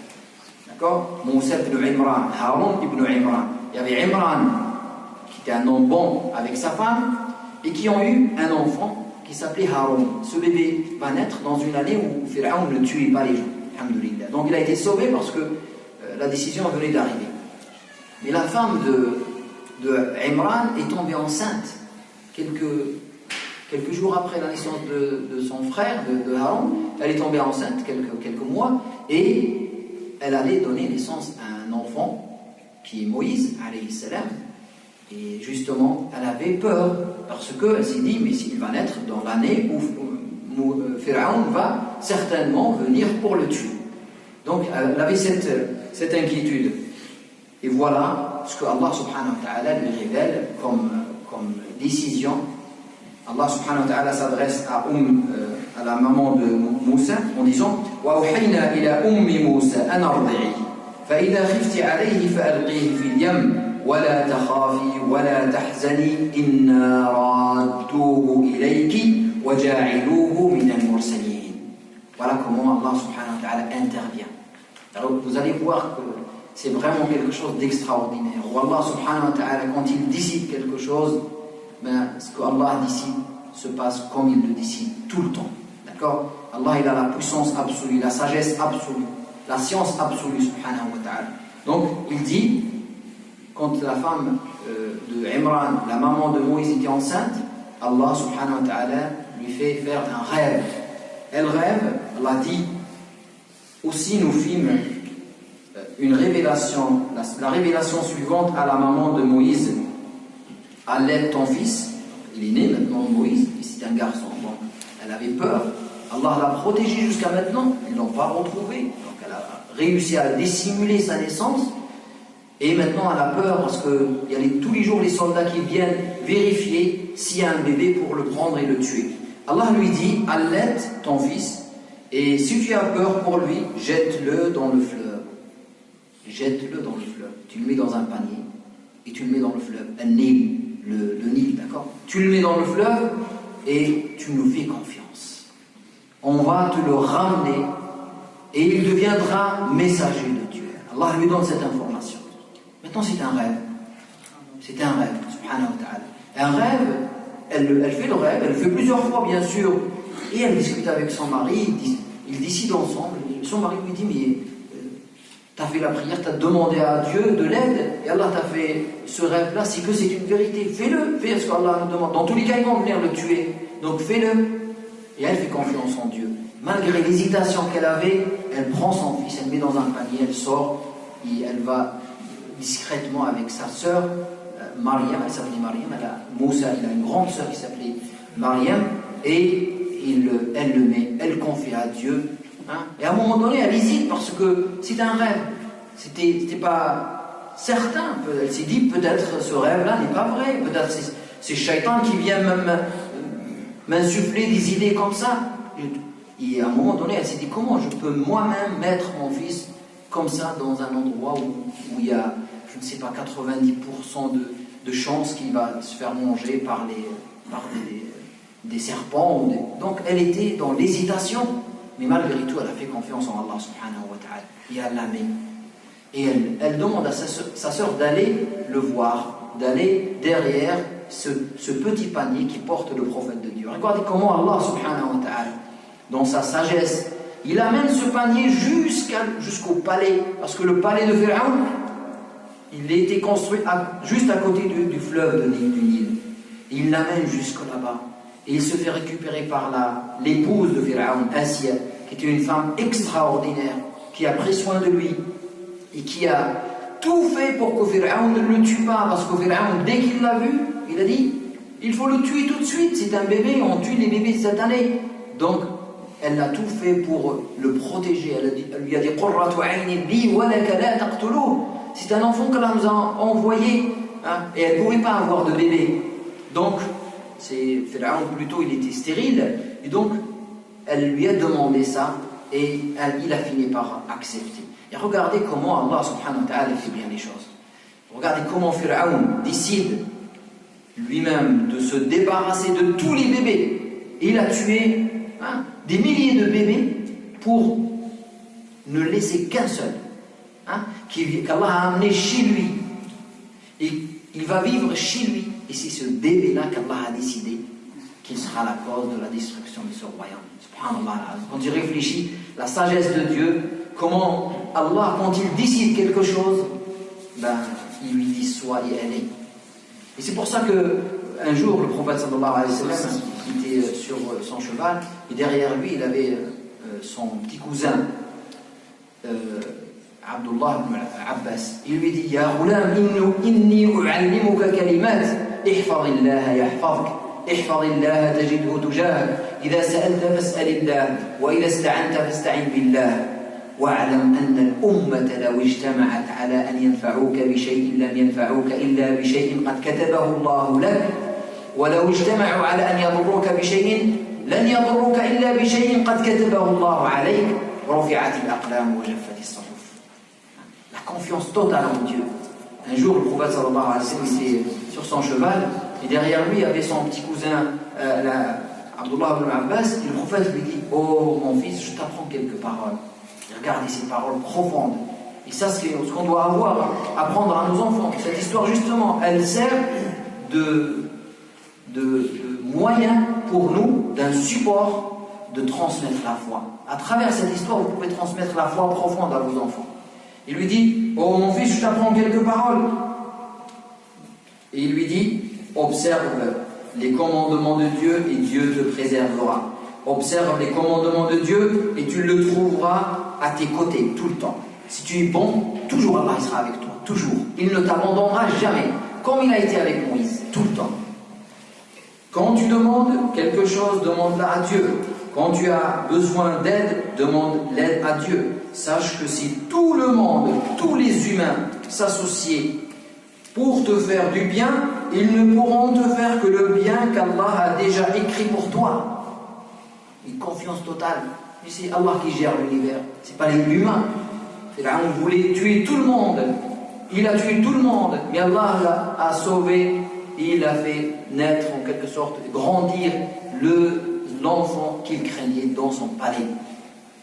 D'accord? Moussa ibn Imran, Haroun ibn Imran. Il y avait Imran qui était un homme bon avec sa femme, et qui ont eu un enfant qui s'appelait Haroun. Ce bébé va naître dans une année où Pharaon ne tuait pas les gens. Alhamdulillah. Donc il a été sauvé parce que la décision venait d'arriver. Mais la femme de Imran est tombée enceinte quelques jours après la naissance de son frère, de Haroun. Elle est tombée enceinte quelques mois, et elle allait donner naissance à un enfant qui est Moïse, alayhi salam. Et justement, elle avait peur, parce qu'elle s'est dit, mais s'il va naître dans l'année où Pharaon va certainement venir pour le tuer. Donc, elle avait cette inquiétude. Et voilà ce que Allah subhanahu wa ta'ala lui révèle comme décision. Allah subhanahu wa ta'ala s'adresse à la maman de Moussa en disant وَأَوْحَيْنَا إِلَى أُمِّ مُوسَى أَنْ أَرْضِعِهِ فَإِذَا خِفْتِ عَلَيْهِ فَأَلْقِيهِ فِي الْيَمِّ وَلَا تَخَافِي وَلَا تَحْزَنِي إِنَّا رَادُّوهُ إِلَيْكِ وَجَاعِلُوهُ مِنَ الْمُرْسَلِينَ. Voilà comment Allah subhanahu wa ta'ala intervient. Alors vous allez voir que c'est vraiment quelque chose d'extraordinaire. Où Allah subhanahu wa ta'ala, quand il décide quelque chose, ce que Allah décide se passe comme il le décide tout le temps. D'accord? Allah, il a la puissance absolue, la sagesse absolue, la science absolue, subhanahu wa ta'ala. Donc, il dit, quand la femme de Imran, la maman de Moïse, était enceinte, Allah subhanahu wa ta'ala lui fait faire un rêve. Elle rêve, Allah dit, aussi nous fîmes une révélation, la révélation suivante à la maman de Moïse. Allaite ton fils, il est né maintenant Moïse, et c'est un garçon. Bon, elle avait peur, Allah l'a protégé jusqu'à maintenant, ils ne l'ont pas retrouvé, donc elle a réussi à dissimuler sa naissance, et maintenant elle a peur parce qu'il y a tous les jours les soldats qui viennent vérifier s'il y a un bébé pour le prendre et le tuer. Allah lui dit, allaite ton fils, et si tu as peur pour lui, jette-le dans le fleuve. Jette-le dans le fleuve. Tu le mets dans un panier, et tu le mets dans le fleuve, un Nil. Le Nil, d'accord? Tu le mets dans le fleuve et tu nous fais confiance. On va te le ramener et il deviendra messager de Dieu. Allah lui donne cette information. Maintenant, c'est un rêve. C'est un rêve, subhanahu wa ta'ala. Un rêve, elle fait le rêve, elle le fait plusieurs fois, bien sûr, et elle discute avec son mari, ils décident ensemble. Son mari lui dit, mais tu as fait la prière, tu as demandé à Dieu de l'aide, et Allah t'a fait ce rêve-là, c'est que c'est une vérité. Fais-le, fais ce qu'Allah nous demande. Dans tous les cas, ils vont venir le tuer. Donc fais-le. Et elle fait confiance en Dieu. Malgré l'hésitation qu'elle avait, elle prend son fils, elle le met dans un panier, elle sort, et elle va discrètement avec sa sœur, Mariam, elle s'appelait Mariam, Moussa, il a une grande sœur qui s'appelait Mariam, et elle le met, elle confie à Dieu. Et à un moment donné, elle hésite parce que c'était un rêve. C'était pas certain. Elle s'est dit, peut-être ce rêve-là n'est pas vrai. Peut-être c'est Shaitan qui vient m'insuffler des idées comme ça. Et à un moment donné, elle s'est dit, comment je peux moi-même mettre mon fils comme ça dans un endroit où il y a, je ne sais pas, 90% de chances qu'il va se faire manger par des serpents. Donc elle était dans l'hésitation. Mais malgré tout, elle a fait confiance en Allah subhanahu wa ta'ala. Et elle l'a mis. Et elle demande à sa sœur d'aller le voir, d'aller derrière ce petit panier qui porte le prophète de Dieu. Regardez comment Allah subhanahu wa ta'ala, dans sa sagesse, il amène ce panier jusqu'au palais. Parce que le palais de Pharaon, il a été construit juste à côté du fleuve du Nil. Il l'amène jusque là-bas. Et il se fait récupérer par l'épouse de Pharaon, Assia, qui était une femme extraordinaire, qui a pris soin de lui et qui a tout fait pour que Pharaon ne le tue pas. Parce que Pharaon, dès qu'il l'a vu, il a dit, il faut le tuer tout de suite, c'est un bébé, on tue les bébés cette année. Donc, elle a tout fait pour le protéger. Elle lui a dit, c'est un enfant qu'elle nous a envoyé, hein, et elle ne pouvait pas avoir de bébé. Donc, Pharaon, plutôt, il était stérile, et donc elle lui a demandé ça, et il a fini par accepter. Et regardez comment Allah subhanahu wa ta'ala fait bien les choses. Regardez comment Pharaon décide lui-même de se débarrasser de tous les bébés. Et il a tué des milliers de bébés pour ne laisser qu'un seul, qu'Allah a amené chez lui. Et il va vivre chez lui. Et c'est ce bébé-là qu'Allah a décidé qu'il sera la cause de la destruction de ce royaume. Subhanallah. Quand il réfléchit, la sagesse de Dieu, comment Allah, quand il décide quelque chose, il lui dit soit et elle est. Et c'est pour ça que un jour, le prophète sallallahu alayhi wa sallam, il était sur son cheval, et derrière lui, il avait son petit cousin, Abdullah ibn Abbas. Il lui dit, Ya ghulam, inni u'allimuka kalimat, ihfadillah yahfadk, ihfadillah tajidhu tujahak, idha sa'alta fas'alillah, wa idha ista'anta fasta'in billah. واعلم أن الأمة لو اجتمعت على أن ينفعوك بشيء لم ينفعوك إلا بشيء قد كتبه الله لك ولو اجتمعوا على أن يضروك بشيء لن يضروك إلا بشيء قد كتبه الله عليك ورفعت الأقلام وجفت الصحف. La confiance totale en Dieu. Un jour, le prophète sallallahu alayhi wa sallam était sur son cheval et derrière lui il y avait son petit cousin Abdullah ibn Abbas et le prophète lui dit, oh mon fils, je t'apprends quelques paroles. Regardez ces paroles profondes. Et ça, c'est ce qu'on doit apprendre à nos enfants. Cette histoire, justement, elle sert de moyen pour nous, d'un support de transmettre la foi. À travers cette histoire, vous pouvez transmettre la foi profonde à vos enfants. Il lui dit, oh mon fils, je t'apprends quelques paroles. Et il lui dit, observe les commandements de Dieu et Dieu te préservera. Observe les commandements de Dieu et tu le trouveras à tes côtés tout le temps. Si tu es bon, toujours Allah sera avec toi, toujours. Il ne t'abandonnera jamais, comme il a été avec Moïse, tout le temps. Quand tu demandes quelque chose, demande-la à Dieu. Quand tu as besoin d'aide, demande l'aide à Dieu. Sache que si tout le monde, tous les humains s'associent pour te faire du bien, ils ne pourront te faire que le bien qu'Allah a déjà écrit pour toi. Une confiance totale. Mais c'est Allah qui gère l'univers, c'est pas l'humain. Pharaon voulait tuer tout le monde. Il a tué tout le monde, mais Allah l'a sauvé et il a fait naître en quelque sorte, grandir l'enfant qu'il craignait dans son palais.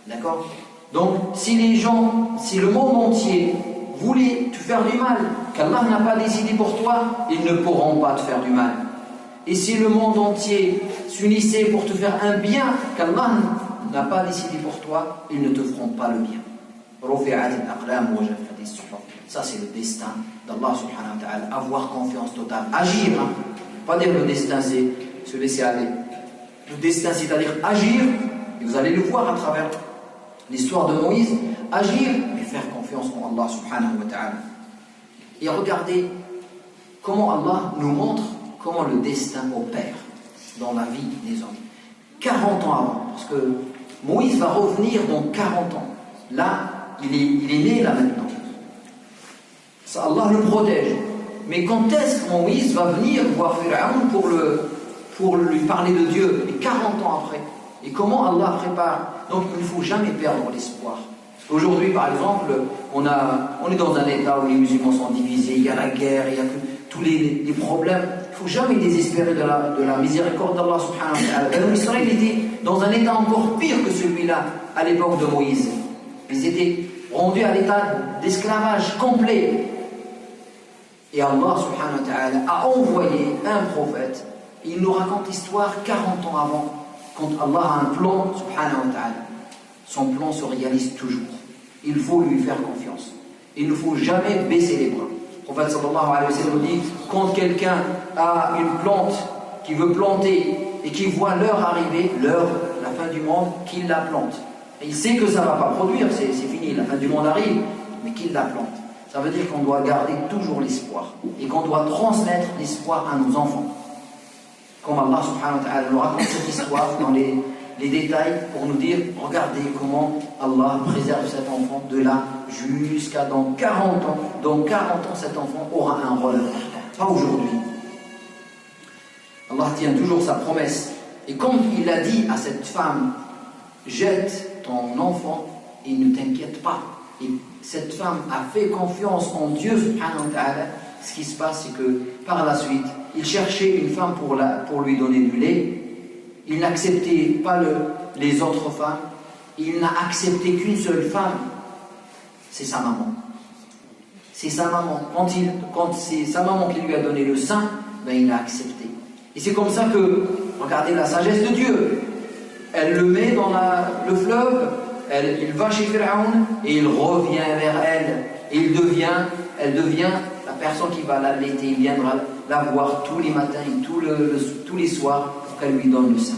D'accord? Donc, si le monde entier voulait te faire du mal, qu'Allah n'a pas décidé pour toi, ils ne pourront pas te faire du mal. Et si le monde entier s'unissait pour te faire un bien qu'Allah n'a pas décidé pour toi, ils ne te feront pas le bien. Ça c'est le destin d'Allah subhanahu wa ta'ala. Avoir confiance totale. Agir, hein. Pas dire le destin c'est se laisser aller. Le destin c'est-à-dire agir, et vous allez le voir à travers l'histoire de Moïse, agir, mais faire confiance en Allah subhanahu wa ta'ala. Et regardez comment Allah nous montre comment le destin opère dans la vie des hommes. 40 ans avant, parce que Moïse va revenir dans 40 ans. Là, il est né là maintenant. Ça, Allah le protège. Mais quand est-ce que Moïse va venir voir Pharaon pour lui parler de Dieu? Et 40 ans après. Et comment Allah prépare? Donc il ne faut jamais perdre l'espoir. Aujourd'hui, par exemple, on est dans un état où les musulmans sont divisés, il y a la guerre, il y a tous les problèmes. Il ne faut jamais désespérer de la miséricorde d'Allah subhanahu wa ta'ala. Israël était dans un état encore pire que celui-là à l'époque de Moïse. Ils étaient rendus à l'état d'esclavage complet. Et Allah subhanahu wa ta'ala a envoyé un prophète. Il nous raconte l'histoire 40 ans avant. Quand Allah a un plan subhanahu wa ta'ala, son plan se réalise toujours. Il faut lui faire confiance. Il ne faut jamais baisser les bras. Le prophète sallallahu alayhi wa sallam dit, quand quelqu'un a une plante qui veut planter et qui voit l'heure arriver, la fin du monde, qu'il la plante. Et il sait que ça ne va pas produire, c'est fini, la fin du monde arrive, mais qu'il la plante. Ça veut dire qu'on doit garder toujours l'espoir et qu'on doit transmettre l'espoir à nos enfants. Comme Allah subhanahu wa ta'ala nous raconte cette histoire dans les détails pour nous dire, regardez comment Allah préserve cet enfant de là jusqu'à dans 40 ans. Dans 40 ans, cet enfant aura un rôle important. Pas aujourd'hui. Allah tient toujours sa promesse. Et comme il a dit à cette femme, jette ton enfant et ne t'inquiète pas. Et cette femme a fait confiance en Dieu subhanahu wa ta'ala. Ce qui se passe, c'est que par la suite, il cherchait une femme pour lui donner du lait. Il n'acceptait pas les autres femmes. Il n'a accepté qu'une seule femme. C'est sa maman. c'est sa maman. Quand c'est sa maman qui lui a donné le sein, ben il a accepté. Et c'est comme ça que, regardez la sagesse de Dieu. Elle le met dans le fleuve, il va chez Pharaon et il revient vers elle. Et elle devient la personne qui va l'allaiter. Il viendra la voir tous les matins et tous les soirs pour qu'elle lui donne le sein.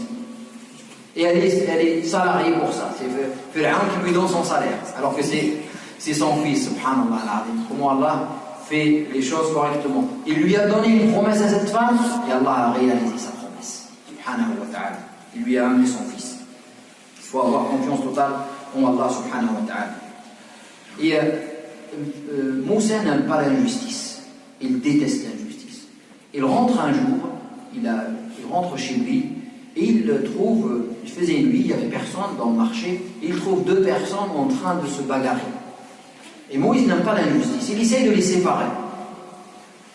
Et elle est salariée pour ça. C'est Pharaon qui lui donne son salaire. Alors que c'est son fils, subhanallah al-azim. Comment Allah fait les choses correctement. Il lui a donné une promesse à cette femme et Allah a réalisé sa promesse. Subhanahu wa ta'ala. Il lui a amené son fils. Il faut avoir confiance totale en Allah subhanahu wa ta'ala. Et Moussa n'aime pas l'injustice. Il déteste l'injustice. Il rentre un jour, il rentre chez lui et il faisait nuit, il n'y avait personne dans le marché, et il trouve deux personnes en train de se bagarrer. Et Moïse n'aime pas l'injustice, il essaye de les séparer.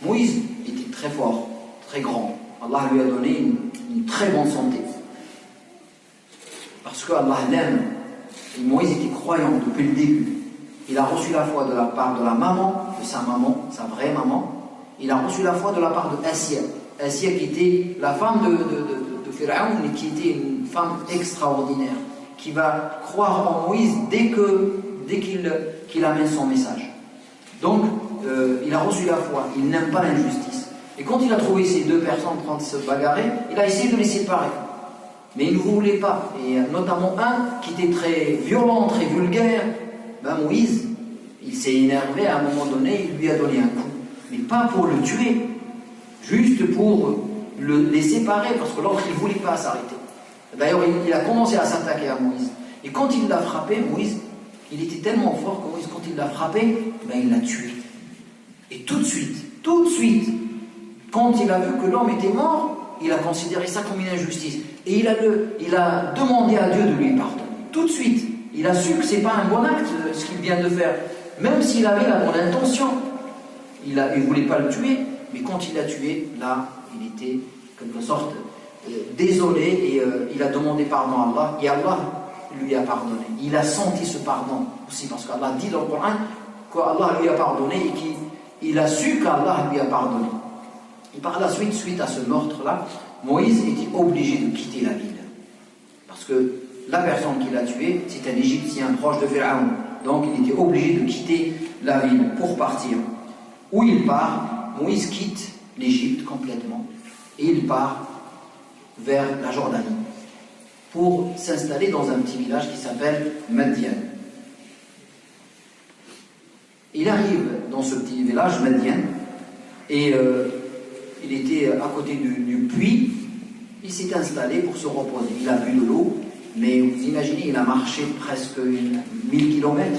Moïse était très fort, très grand. Allah lui a donné une très bonne santé. Parce que Allah l'aime. Et Moïse était croyant depuis le début. Il a reçu la foi de la part de la maman, de sa maman, sa vraie maman. Il a reçu la foi de la part de Assia. Assia qui était la femme de Pharaon, mais qui était une femme extraordinaire, qui va croire en Moïse dès qu'il amène son message. Donc, il a reçu la foi, il n'aime pas l'injustice. Et quand il a trouvé ces deux personnes en train de se bagarrer, il a essayé de les séparer. Mais il ne voulait pas. Et notamment un qui était très violent, très vulgaire. Moïse, il s'est énervé à un moment donné, il lui a donné un coup. Mais pas pour le tuer, juste pour les séparer, parce que l'autre, il ne voulait pas s'arrêter. D'ailleurs, il a commencé à s'attaquer à Moïse. Et quand il l'a frappé, Moïse, il était tellement fort que Moïse, quand il l'a frappé, il l'a tué. Et tout de suite, quand il a vu que l'homme était mort, il a considéré ça comme une injustice. Et il a demandé à Dieu de lui pardonner. Tout de suite, il a su que ce n'est pas un bon acte, ce qu'il vient de faire. Même s'il avait la bonne intention. Il ne voulait pas le tuer, mais quand il l'a tué, là, il était, en quelque sorte, désolé, et il a demandé pardon à Allah, et Allah lui a pardonné. Il a senti ce pardon aussi, parce qu'Allah dit dans le Coran qu'Allah lui a pardonné, et qu'il a su qu'Allah lui a pardonné. Et par la suite à ce meurtre-là, Moïse était obligé de quitter la ville. Parce que la personne qui l'a tué, c'est un Égyptien proche de Pharaon. Donc il était obligé de quitter la ville pour partir. Où il part, Moïse quitte l'Égypte complètement et il part vers la Jordanie pour s'installer dans un petit village qui s'appelle Madian. Il arrive dans ce petit village, Madian, et il était à côté du puits. Il s'est installé pour se reposer. Il a bu de l'eau, mais vous imaginez, il a marché presque 1000 km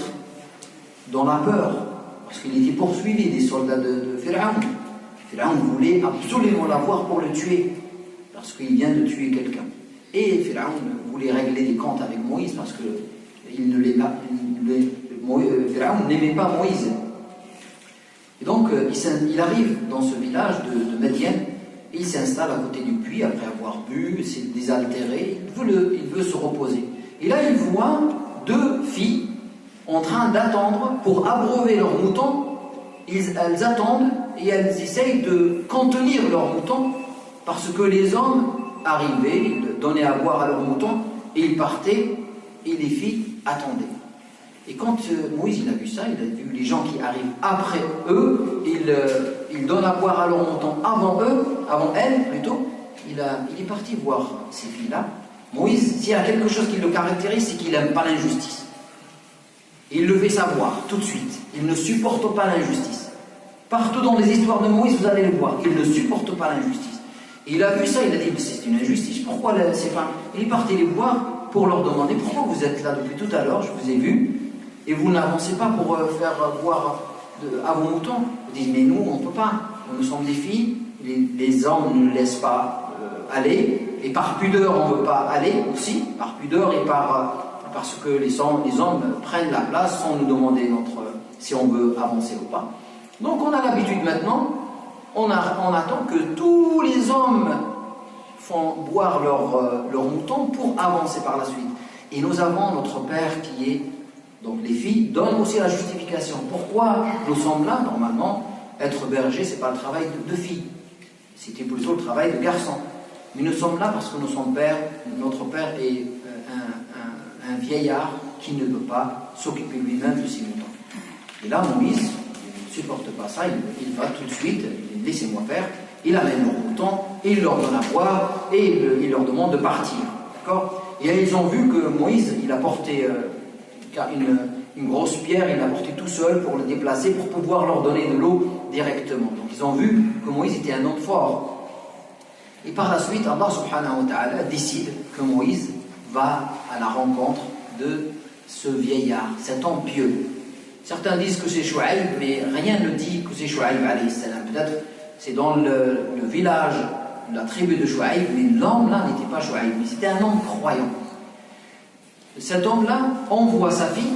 dans la peur. Parce qu'il était poursuivi des soldats de Pharaon. Pharaon voulait absolument l'avoir pour le tuer, parce qu'il vient de tuer quelqu'un. Et Pharaon voulait régler des comptes avec Moïse, parce que Pharaon n'aimait pas Moïse. Et donc, il arrive dans ce village de Madian, et il s'installe à côté du puits, après avoir bu, s'est désaltéré, il veut se reposer. Et là, il voit deux filles en train d'attendre pour abreuver leurs moutons. Elles attendent et elles essayent de contenir leurs moutons parce que les hommes arrivaient, ils donnaient à boire à leurs moutons et ils partaient et les filles attendaient. Et quand Moïse il a vu ça, il a vu les gens qui arrivent après eux, ils donnent à boire à leurs moutons avant elles plutôt, il est parti voir ces filles-là. Moïse, s'il y a quelque chose qui le caractérise, c'est qu'il n'aime pas l'injustice. Il le fait savoir tout de suite. Il ne supporte pas l'injustice. Partout dans les histoires de Moïse, vous allez le voir. Il ne supporte pas l'injustice. Et il a vu ça, il a dit, mais c'est une injustice. Pourquoi ces femmes? Il est parti les voir pour leur demander, pourquoi vous êtes là depuis tout à l'heure, je vous ai vu, et vous n'avancez pas pour faire boire à vos moutons. Ils disent, mais nous, on ne peut pas. Nous sommes des filles, les hommes ne nous laissent pas aller, et par pudeur, on ne veut pas aller aussi, par pudeur et parce que les hommes prennent la place sans nous demander si on veut avancer ou pas. Donc on a l'habitude maintenant, on attend que tous les hommes font boire leurs moutons pour avancer par la suite. Et nous avons notre père qui est Donc les filles donnent aussi la justification. Pourquoi nous sommes là? Normalement, être berger, ce n'est pas le travail de filles. C'était plutôt le travail de garçons. Mais nous sommes là parce que notre père est un vieillard qui ne peut pas s'occuper lui-même de ses moutons. Et là, Moïse ne supporte pas ça, il va tout de suite, il dit laissez-moi faire, il amène leurs moutons, et il leur donne à boire, et il leur demande de partir. D'accord? Et ils ont vu que Moïse, il a porté une grosse pierre, il l'a porté tout seul pour le déplacer, pour pouvoir leur donner de l'eau directement. Donc ils ont vu que Moïse était un homme fort. Et par la suite, Allah subhanahu wa ta'ala décide que Moïse va à la rencontre de ce vieillard, cet homme pieux. Certains disent que c'est Chouaïb, mais rien ne dit que c'est Chouaïb alayhi salam. Peut-être c'est dans le village, la tribu de Chouaïb, mais l'homme là n'était pas Chouaïb, mais c'était un homme croyant. Cet homme-là envoie sa fille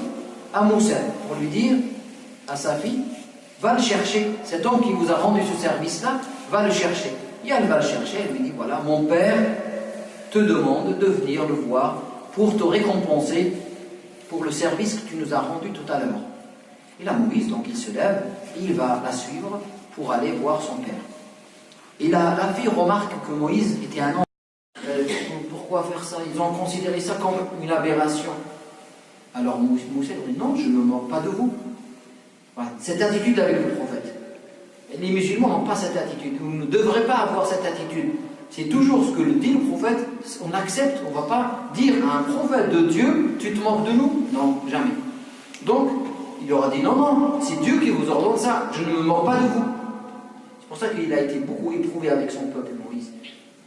à Moussa pour lui dire à sa fille, va le chercher, cet homme qui vous a rendu ce service-là, va le chercher. Et elle va le chercher, elle lui dit, voilà, mon père te demande de venir le voir pour te récompenser pour le service que tu nous as rendu tout à l'heure. Et là, Moïse, donc il se lève, il va la suivre pour aller voir son père. Et la fille remarque que Moïse était un homme. Pourquoi faire ça? Ils ont considéré ça comme une aberration. Alors Moussa dit, non, je ne me moque pas de vous. Voilà. Cette attitude avec le prophète. Les musulmans n'ont pas cette attitude. Vous ne devrez pas avoir cette attitude. C'est toujours ce que le dit le prophète, on accepte, on ne va pas dire à un prophète de Dieu, tu te moques de nous? Non, jamais. Donc, il aura dit, non, non, c'est Dieu qui vous ordonne ça, je ne me moque pas de vous. C'est pour ça qu'il a été beaucoup éprouvé avec son peuple, Moïse.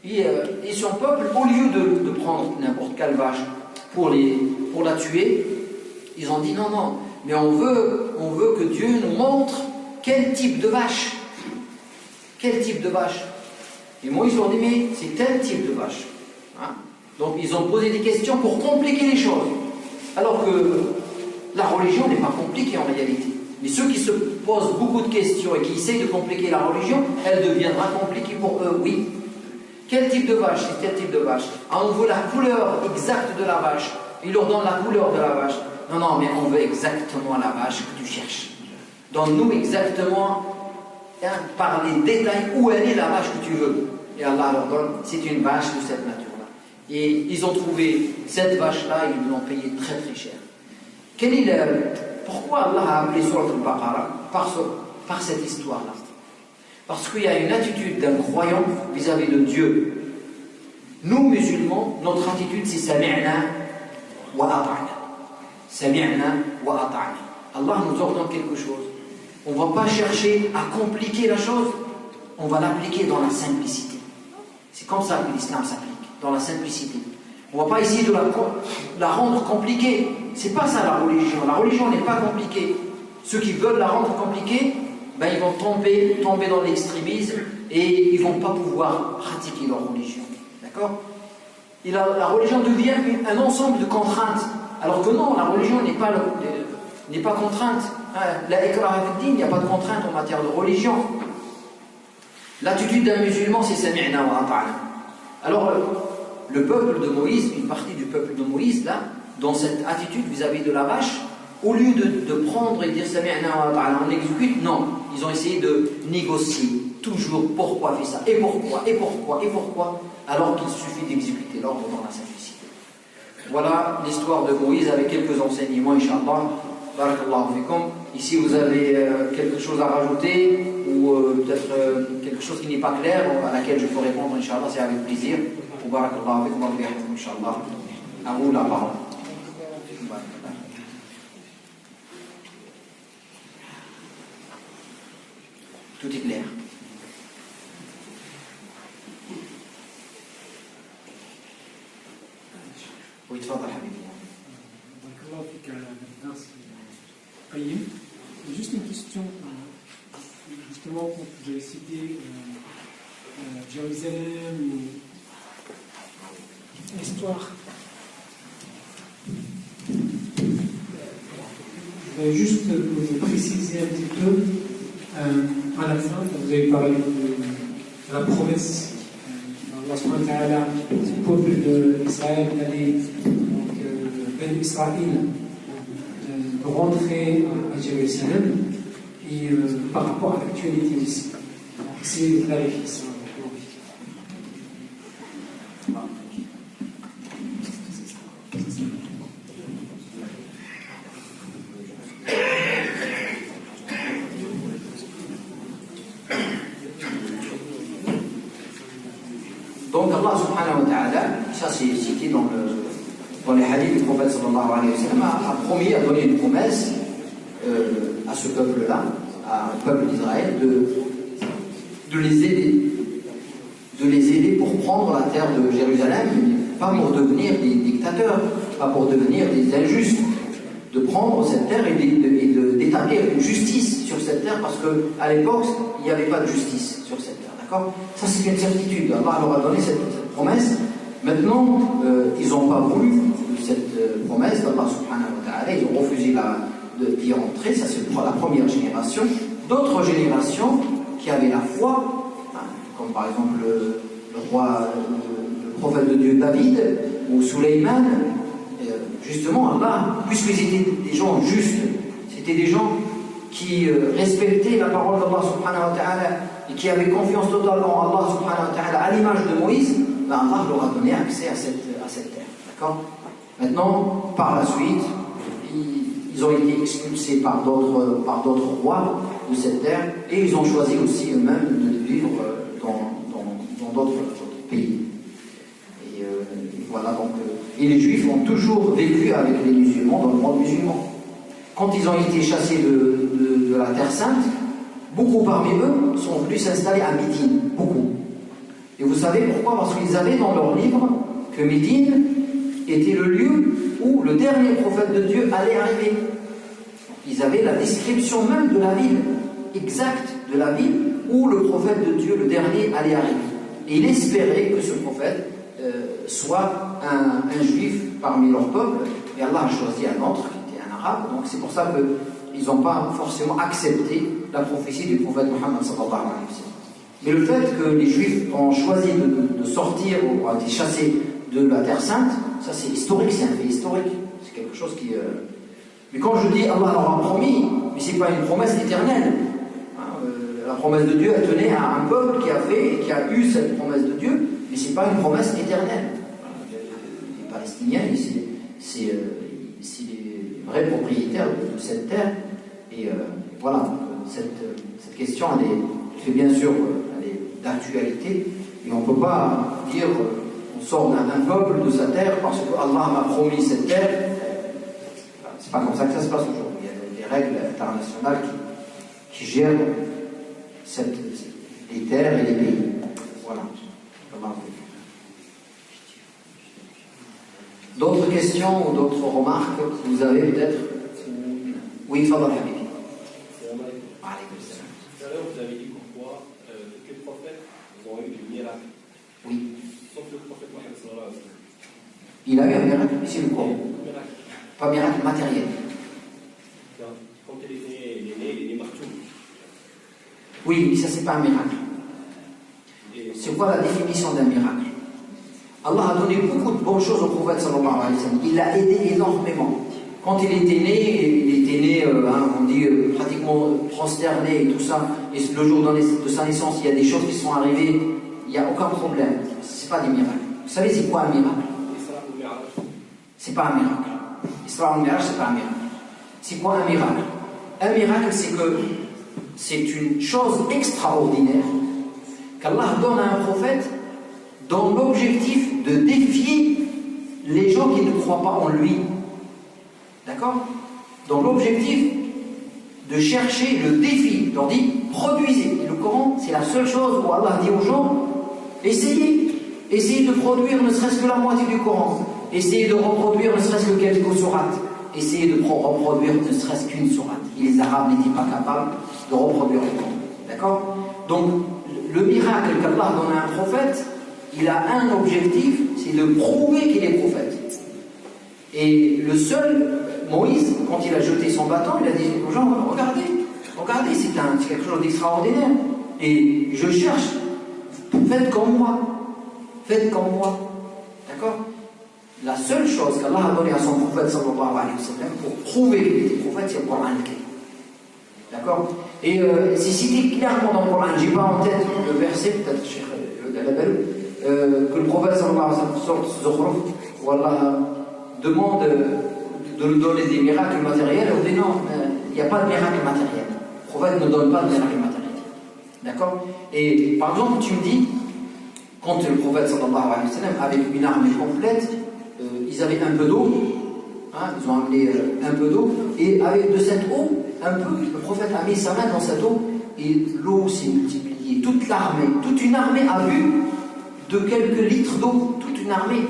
Et son peuple, au lieu de prendre n'importe quelle vache pour la tuer, ils ont dit, non, non, mais on veut que Dieu nous montre quel type de vache. Quel type de vache? Et Moïse leur dit, mais c'est tel type de vache. Hein? Donc ils ont posé des questions pour compliquer les choses. Alors que la religion n'est pas compliquée en réalité. Mais ceux qui se posent beaucoup de questions et qui essayent de compliquer la religion, elle deviendra compliquée pour eux, oui. Quel type de vache? C'est tel type de vache. Ah, on veut la couleur exacte de la vache. Il leur donne la couleur de la vache. Non, non, mais on veut exactement la vache que tu cherches. Donne-nous exactement, par les détails, où elle est la vache que tu veux. Et Allah leur donne, c'est une vache de cette nature-là. Et ils ont trouvé cette vache-là, ils l'ont payée très très cher. Pourquoi Allah a appelé Surat al-Baqarah par cette histoire-là? Parce qu'il y a une attitude d'un croyant vis-à-vis de Dieu. Nous, musulmans, notre attitude, c'est Sami'na wa ata'na. Sami'na wa ata'na. Allah nous ordonne quelque chose. On ne va pas chercher à compliquer la chose, on va l'appliquer dans la simplicité. C'est comme ça que l'islam s'applique, dans la simplicité. On ne va pas essayer de la rendre compliquée. C'est pas ça la religion. La religion n'est pas compliquée. Ceux qui veulent la rendre compliquée, ben, ils vont tomber dans l'extrémisme et ils ne vont pas pouvoir pratiquer leur religion. D'accord? Et la religion devient un ensemble de contraintes. Alors que non, la religion n'est pas contrainte. La ikraha fi-d-din, il n'y a pas de contrainte en matière de religion. L'attitude d'un musulman, c'est Sami'na wa ata'na. Alors, le peuple de Moïse, une partie du peuple de Moïse, là, dans cette attitude vis-à-vis de la vache, au lieu de prendre et dire Sami'na wa ata'na, on exécute, non. Ils ont essayé de négocier, toujours, pourquoi fait ça, et pourquoi, alors qu'il suffit d'exécuter l'ordre dans la simplicité. Voilà l'histoire de Moïse avec quelques enseignements, Inch'Allah. Barakallahu fikum. Ici, vous avez quelque chose à rajouter ou peut-être quelque chose qui n'est pas clair à laquelle je peux répondre, Inch'Allah, c'est avec plaisir. Barakallahu fikum, Inch'Allah. À vous la parole. Tout est clair. Oui, تفضل حبيبي. Juste une question, justement, quand vous avez cité Jérusalem, l'histoire. Je voudrais juste vous préciser un petit peu, à la fin, quand vous avez parlé de la promesse, Allah subhanahu wa ta'ala, du peuple d'Israël, d'aller, Ben Israël, de rentrer à Jérusalem et par rapport à l'actualité aussi. C'est clarifié ça. Donc Allah subhanahu wa ta'ala, ça c'est cité dans les hadiths du prophète sallallahu alayhi wa sallam, a promis, a donné une promesse à ce peuple-là, au peuple d'Israël, de les aider pour prendre la terre de Jérusalem, pas pour devenir des dictateurs, pas pour devenir des injustes, de prendre cette terre et d'établir une justice sur cette terre, parce qu'à l'époque, il n'y avait pas de justice sur cette terre, d'accord? Ça c'est une certitude, Allah leur a donné cette promesse. Maintenant, ils n'ont pas voulu cette promesse d'Allah subhanahu wa ta'ala, ils ont refusé d'y rentrer, ça c'est la première génération. D'autres générations qui avaient la foi, comme par exemple le prophète de Dieu David ou Suleyman, justement Allah, puisqu'ils étaient des gens justes, c'était des gens qui respectaient la parole d'Allah subhanahu wa ta'ala et qui avaient confiance totale en Allah subhanahu wa ta'ala, à l'image de Moïse, Allah leur a donné accès à cette terre. D'accord? Maintenant, par la suite, ils ont été expulsés par d'autres rois de cette terre, et ils ont choisi aussi eux-mêmes de vivre dans d'autres pays. Et voilà, donc, et les Juifs ont toujours vécu avec les musulmans dans le monde musulman. Quand ils ont été chassés de la Terre Sainte, beaucoup parmi eux sont venus s'installer à Médine, beaucoup. Et vous savez pourquoi? Parce qu'ils avaient dans leur livre que Médine était le lieu où le dernier prophète de Dieu allait arriver. Ils avaient la description même de la ville, exacte de la ville où le prophète de Dieu, le dernier, allait arriver. Et il espérait que ce prophète soit un juif parmi leur peuple, et Allah a choisi un autre qui était un arabe, donc c'est pour ça qu'ils n'ont pas forcément accepté la prophétie du prophète Mohammed sallallahu alayhi wa sallam. Mais le fait que les juifs ont choisi de sortir ou ont été chassés de la Terre Sainte, ça c'est historique, c'est un fait historique, c'est quelque chose qui... Mais quand je dis Allah leur a promis, mais ce n'est pas une promesse éternelle. La promesse de Dieu, elle tenait à un peuple qui a fait et qui a eu cette promesse de Dieu, mais ce n'est pas une promesse éternelle. Les Palestiniens, c'est les vrais propriétaires de cette terre. Et voilà, cette question, elle fait bien sûr elle est d'actualité, et on ne peut pas dire on sort d'un peuple de sa terre parce que Allah m'a promis cette terre. C'est pas comme ça que ça se passe aujourd'hui. Il y a des règles internationales qui gèrent les terres et les pays. Voilà. D'autres questions ou d'autres remarques que vous avez peut-être? Oui, Fadal Habib. Tout à l'heure, vous avez dit pourquoi tous les prophètes ont eu des miracles. Oui. Sauf le prophète Mohammed sallallahu alayhi wa sallam. Il a eu un miracle, mais c'est le quoi? Miracle. Pas miracle matériel. Quand il est né, il est martoum. Oui, mais ça c'est pas un miracle. C'est quoi la définition d'un miracle? Allah a donné beaucoup de bonnes choses au prophète sallallahu alayhi wa sallam. Il l'a aidé énormément. Quand il était né, on dit pratiquement prosterné et tout ça, et le jour de sa naissance, il y a des choses qui sont arrivées, il n'y a aucun problème. Ce n'est pas des miracles. Vous savez c'est quoi un miracle? C'est pas un miracle. Isra al-Mi'raj, c'est pas un miracle. C'est quoi un miracle? Un miracle, c'est une chose extraordinaire qu'Allah donne à un prophète dans l'objectif de défier les gens qui ne croient pas en lui. D'accord? Dans l'objectif de chercher le défi. Il leur dit, produisez. Et le Coran, c'est la seule chose où Allah dit aux gens, essayez de produire ne serait-ce que la moitié du Coran. Essayez de reproduire ne serait-ce que quelques sourates. Essayez de reproduire ne serait-ce qu'une sourate. Et les Arabes n'étaient pas capables de reproduire le Coran. D'accord? Donc, le miracle qu'Allah donne à un prophète, il a un objectif, c'est de prouver qu'il est prophète. Et le seul, Moïse, quand il a jeté son bâton, il a dit aux gens, regardez, c'est quelque chose d'extraordinaire. Et je cherche, faites comme moi. D'accord? La seule chose qu'Allah a donnée à son prophète sallallahu alayhi wa sallam pour prouver qu'il était prophète, c'est le Coran al-Karim. D'accord? Et c'est cité clairement dans le Coran. J'ai pas en tête le verset, peut-être Cheikh Al-Abel, que le prophète sallallahu alayhi wa sallam sorte Zukhruf, où Allah demande de nous donner des miracles matériels. On dit non, il n'y a pas de miracle matériel. Le prophète ne donne pas de miracle matériel. D'accord? Et par exemple, tu me dis, quand le prophète sallallahu alayhi wa sallam, avec une armée complète, ils avaient un peu d'eau, hein, ils ont amené un peu d'eau, et avec de cette eau, un peu, le prophète a mis sa main dans cette eau, et l'eau s'est multipliée. Toute une armée a bu de quelques litres d'eau, toute une armée.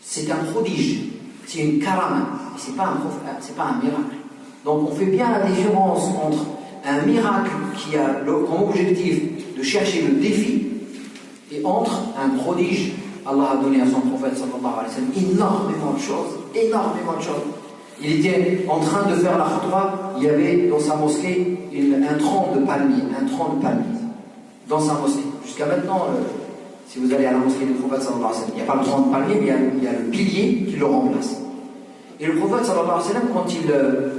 C'est un prodige, c'est une karama, c'est pas un miracle. Donc on fait bien la différence entre un miracle qui a comme objectif de chercher le défi, et entre un prodige. Allah a donné à son prophète sallallahu alayhi wa sallam énormément de choses. Il était en train de faire la khutbah, il y avait dans sa mosquée un tronc de palmier, dans sa mosquée. Jusqu'à maintenant, si vous allez à la mosquée du prophète sallallahu alayhi wa sallam, il n'y a pas le tronc de palmier, mais il y a le pilier qui le remplace. Et le prophète sallallahu alayhi wa sallam,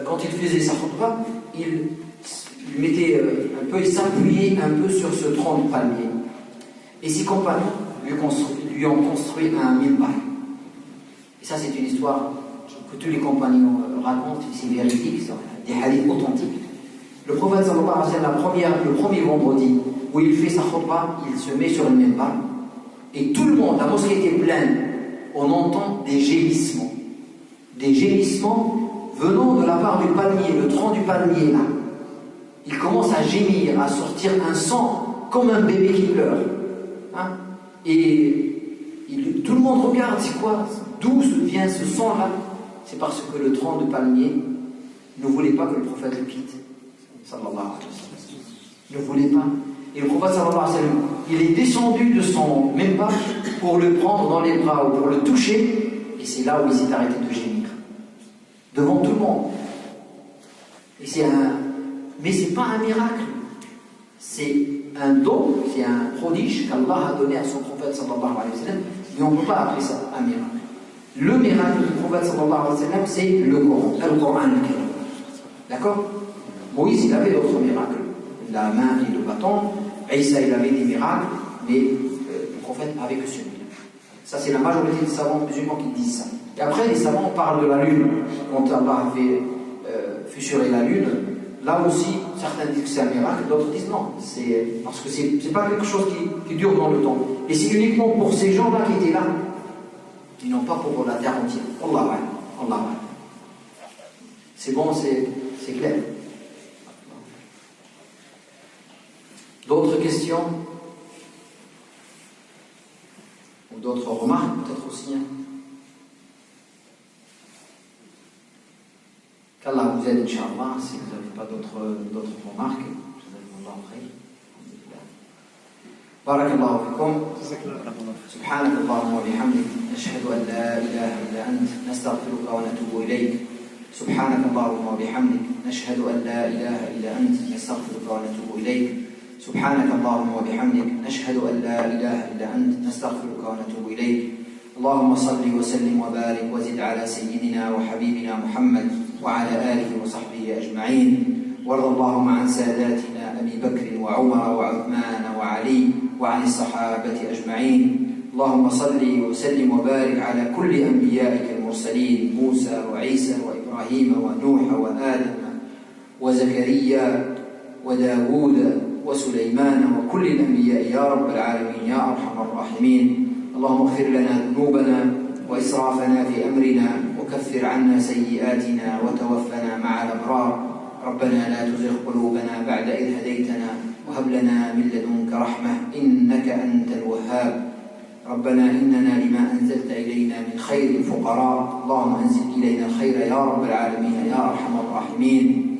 quand il faisait sa khutbah, il mettait un peu, il s'appuyait un peu sur ce tronc de palmier. Et ses compagnons lui ont construit un minbar. Et ça, c'est une histoire que tous les compagnons racontent, c'est véridique, c'est des hadiths authentiques. Le prophète sallallahu alayhi wa sallam, le premier vendredi où il fait sa khutbah, il se met sur le minbar. Et tout le monde, la mosquée était pleine, on entend des gémissements. Des gémissements venant de la part du palmier, le tronc du palmier là. Il commence à gémir, à sortir un son comme un bébé qui pleure. Hein? Et tout le monde regarde, c'est quoi? D'où vient ce son-là? C'est parce que le tronc de palmier ne voulait pas que le prophète le quitte. Sallallahu alayhi wa sallam. Ne voulait pas. Et le prophète sallallahu alayhi wa sallam, il est descendu de son minbar pour le prendre dans les bras ou pour le toucher, et c'est là où il s'est arrêté de gémir. Devant tout le monde. Et mais c'est pas un miracle. C'est un don, c'est un prodige qu'Allah a donné à son prophète sallallahu alayhi wa sallam, mais on ne peut pas appeler ça un miracle. Le miracle du prophète sallallahu alayhi wa sallam, c'est le Coran al-Karim. D'accord? Moïse, il avait d'autres miracles, la main et le bâton. Isa, il avait des miracles, mais le prophète avait que celui-là. Ça, c'est la majorité des savants musulmans qui disent ça. Et après, les savants parlent de la lune. Quand Allah a fait fissurer la lune, là aussi, certains disent que c'est un miracle, d'autres disent non. C'est parce que c'est pas quelque chose qui dure dans le temps. Et c'est uniquement pour ces gens-là qui étaient là. Ils n'ont pas pour la terre entière. Allah. C'est bon, c'est clair. D'autres questions? Ou d'autres remarques, peut-être aussi. Qu'Allah vous aide, Inch'Allah, si vous n'avez pas d'autres remarques. بارك الله فيكم سبحانك اللهم وبحمدك نشهد أن لا إله إلا أنت نستغفرك ونتوب إليك سبحانك اللهم وبحمدك نشهد أن لا إله إلا أنت نستغفرك ونتوب إليك سبحانك اللهم وبحمدك نشهد أن لا إله إلا أنت نستغفرك ونتوب إليك اللهم صل وسلم وبارك وزد على سيدنا وحبيبنا محمد وعلى آله وصحبه أجمعين وارض اللهم عن ساداتنا أبي بكر وعمر وعثمان وعلي وعن الصحابة أجمعين اللهم صل وسلم وبارك على كل أنبيائك المرسلين موسى وعيسى وإبراهيم ونوح وآدم وزكريا وداود وسليمان وكل الأنبياء يا رب العالمين يا أرحم الراحمين اللهم اغفر لنا ذنوبنا وإسرافنا في أمرنا وكفر عنا سيئاتنا وتوفنا مع الأبرار ربنا لا تزغ قلوبنا بعد إذ هديتنا وهب لنا من لدنك رحمة إنك أنت الوهاب ربنا إننا لما أنزلت إلينا من خير فقراء اللهم أنزل إلينا الخير يا رب العالمين يا أرحم الراحمين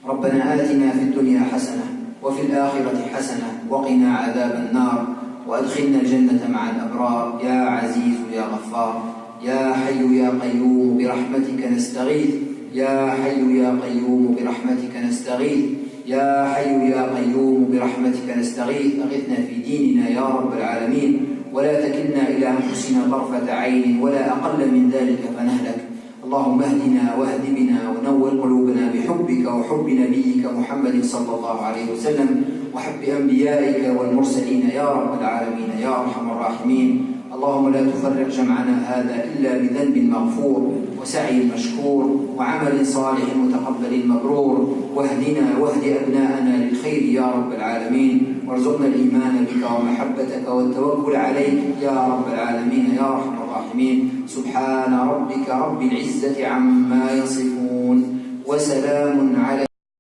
ربنا آتنا في الدنيا حسنة وفي الآخرة حسنة وقنا عذاب النار وأدخلنا الجنة مع الأبرار يا عزيز يا غفار يا حي يا قيوم برحمتك نستغيث يا حي يا قيوم برحمتك نستغيث يا حي يا قيوم برحمتك نستغيث أغثنا في ديننا يا رب العالمين ولا تكلنا إلى أنفسنا طرفة عين ولا أقل من ذلك فنهلك. اللهم اهدنا واهد بنا ونور قلوبنا بحبك وحب نبيك محمد صلى الله عليه وسلم وحب أنبيائك والمرسلين يا رب العالمين يا أرحم الراحمين. اللهم لا تفرق جمعنا هذا إلا بذنب مغفور وسعي مشكور وعمل صالح متقبل مبرور. واهدنا واهد أبناءنا للخير يا رب العالمين، وارزقنا الإيمان بك ومحبتك والتوكل عليك يا رب العالمين يا أرحم الراحمين. سبحان ربك رب العزة عما يصفون وسلام على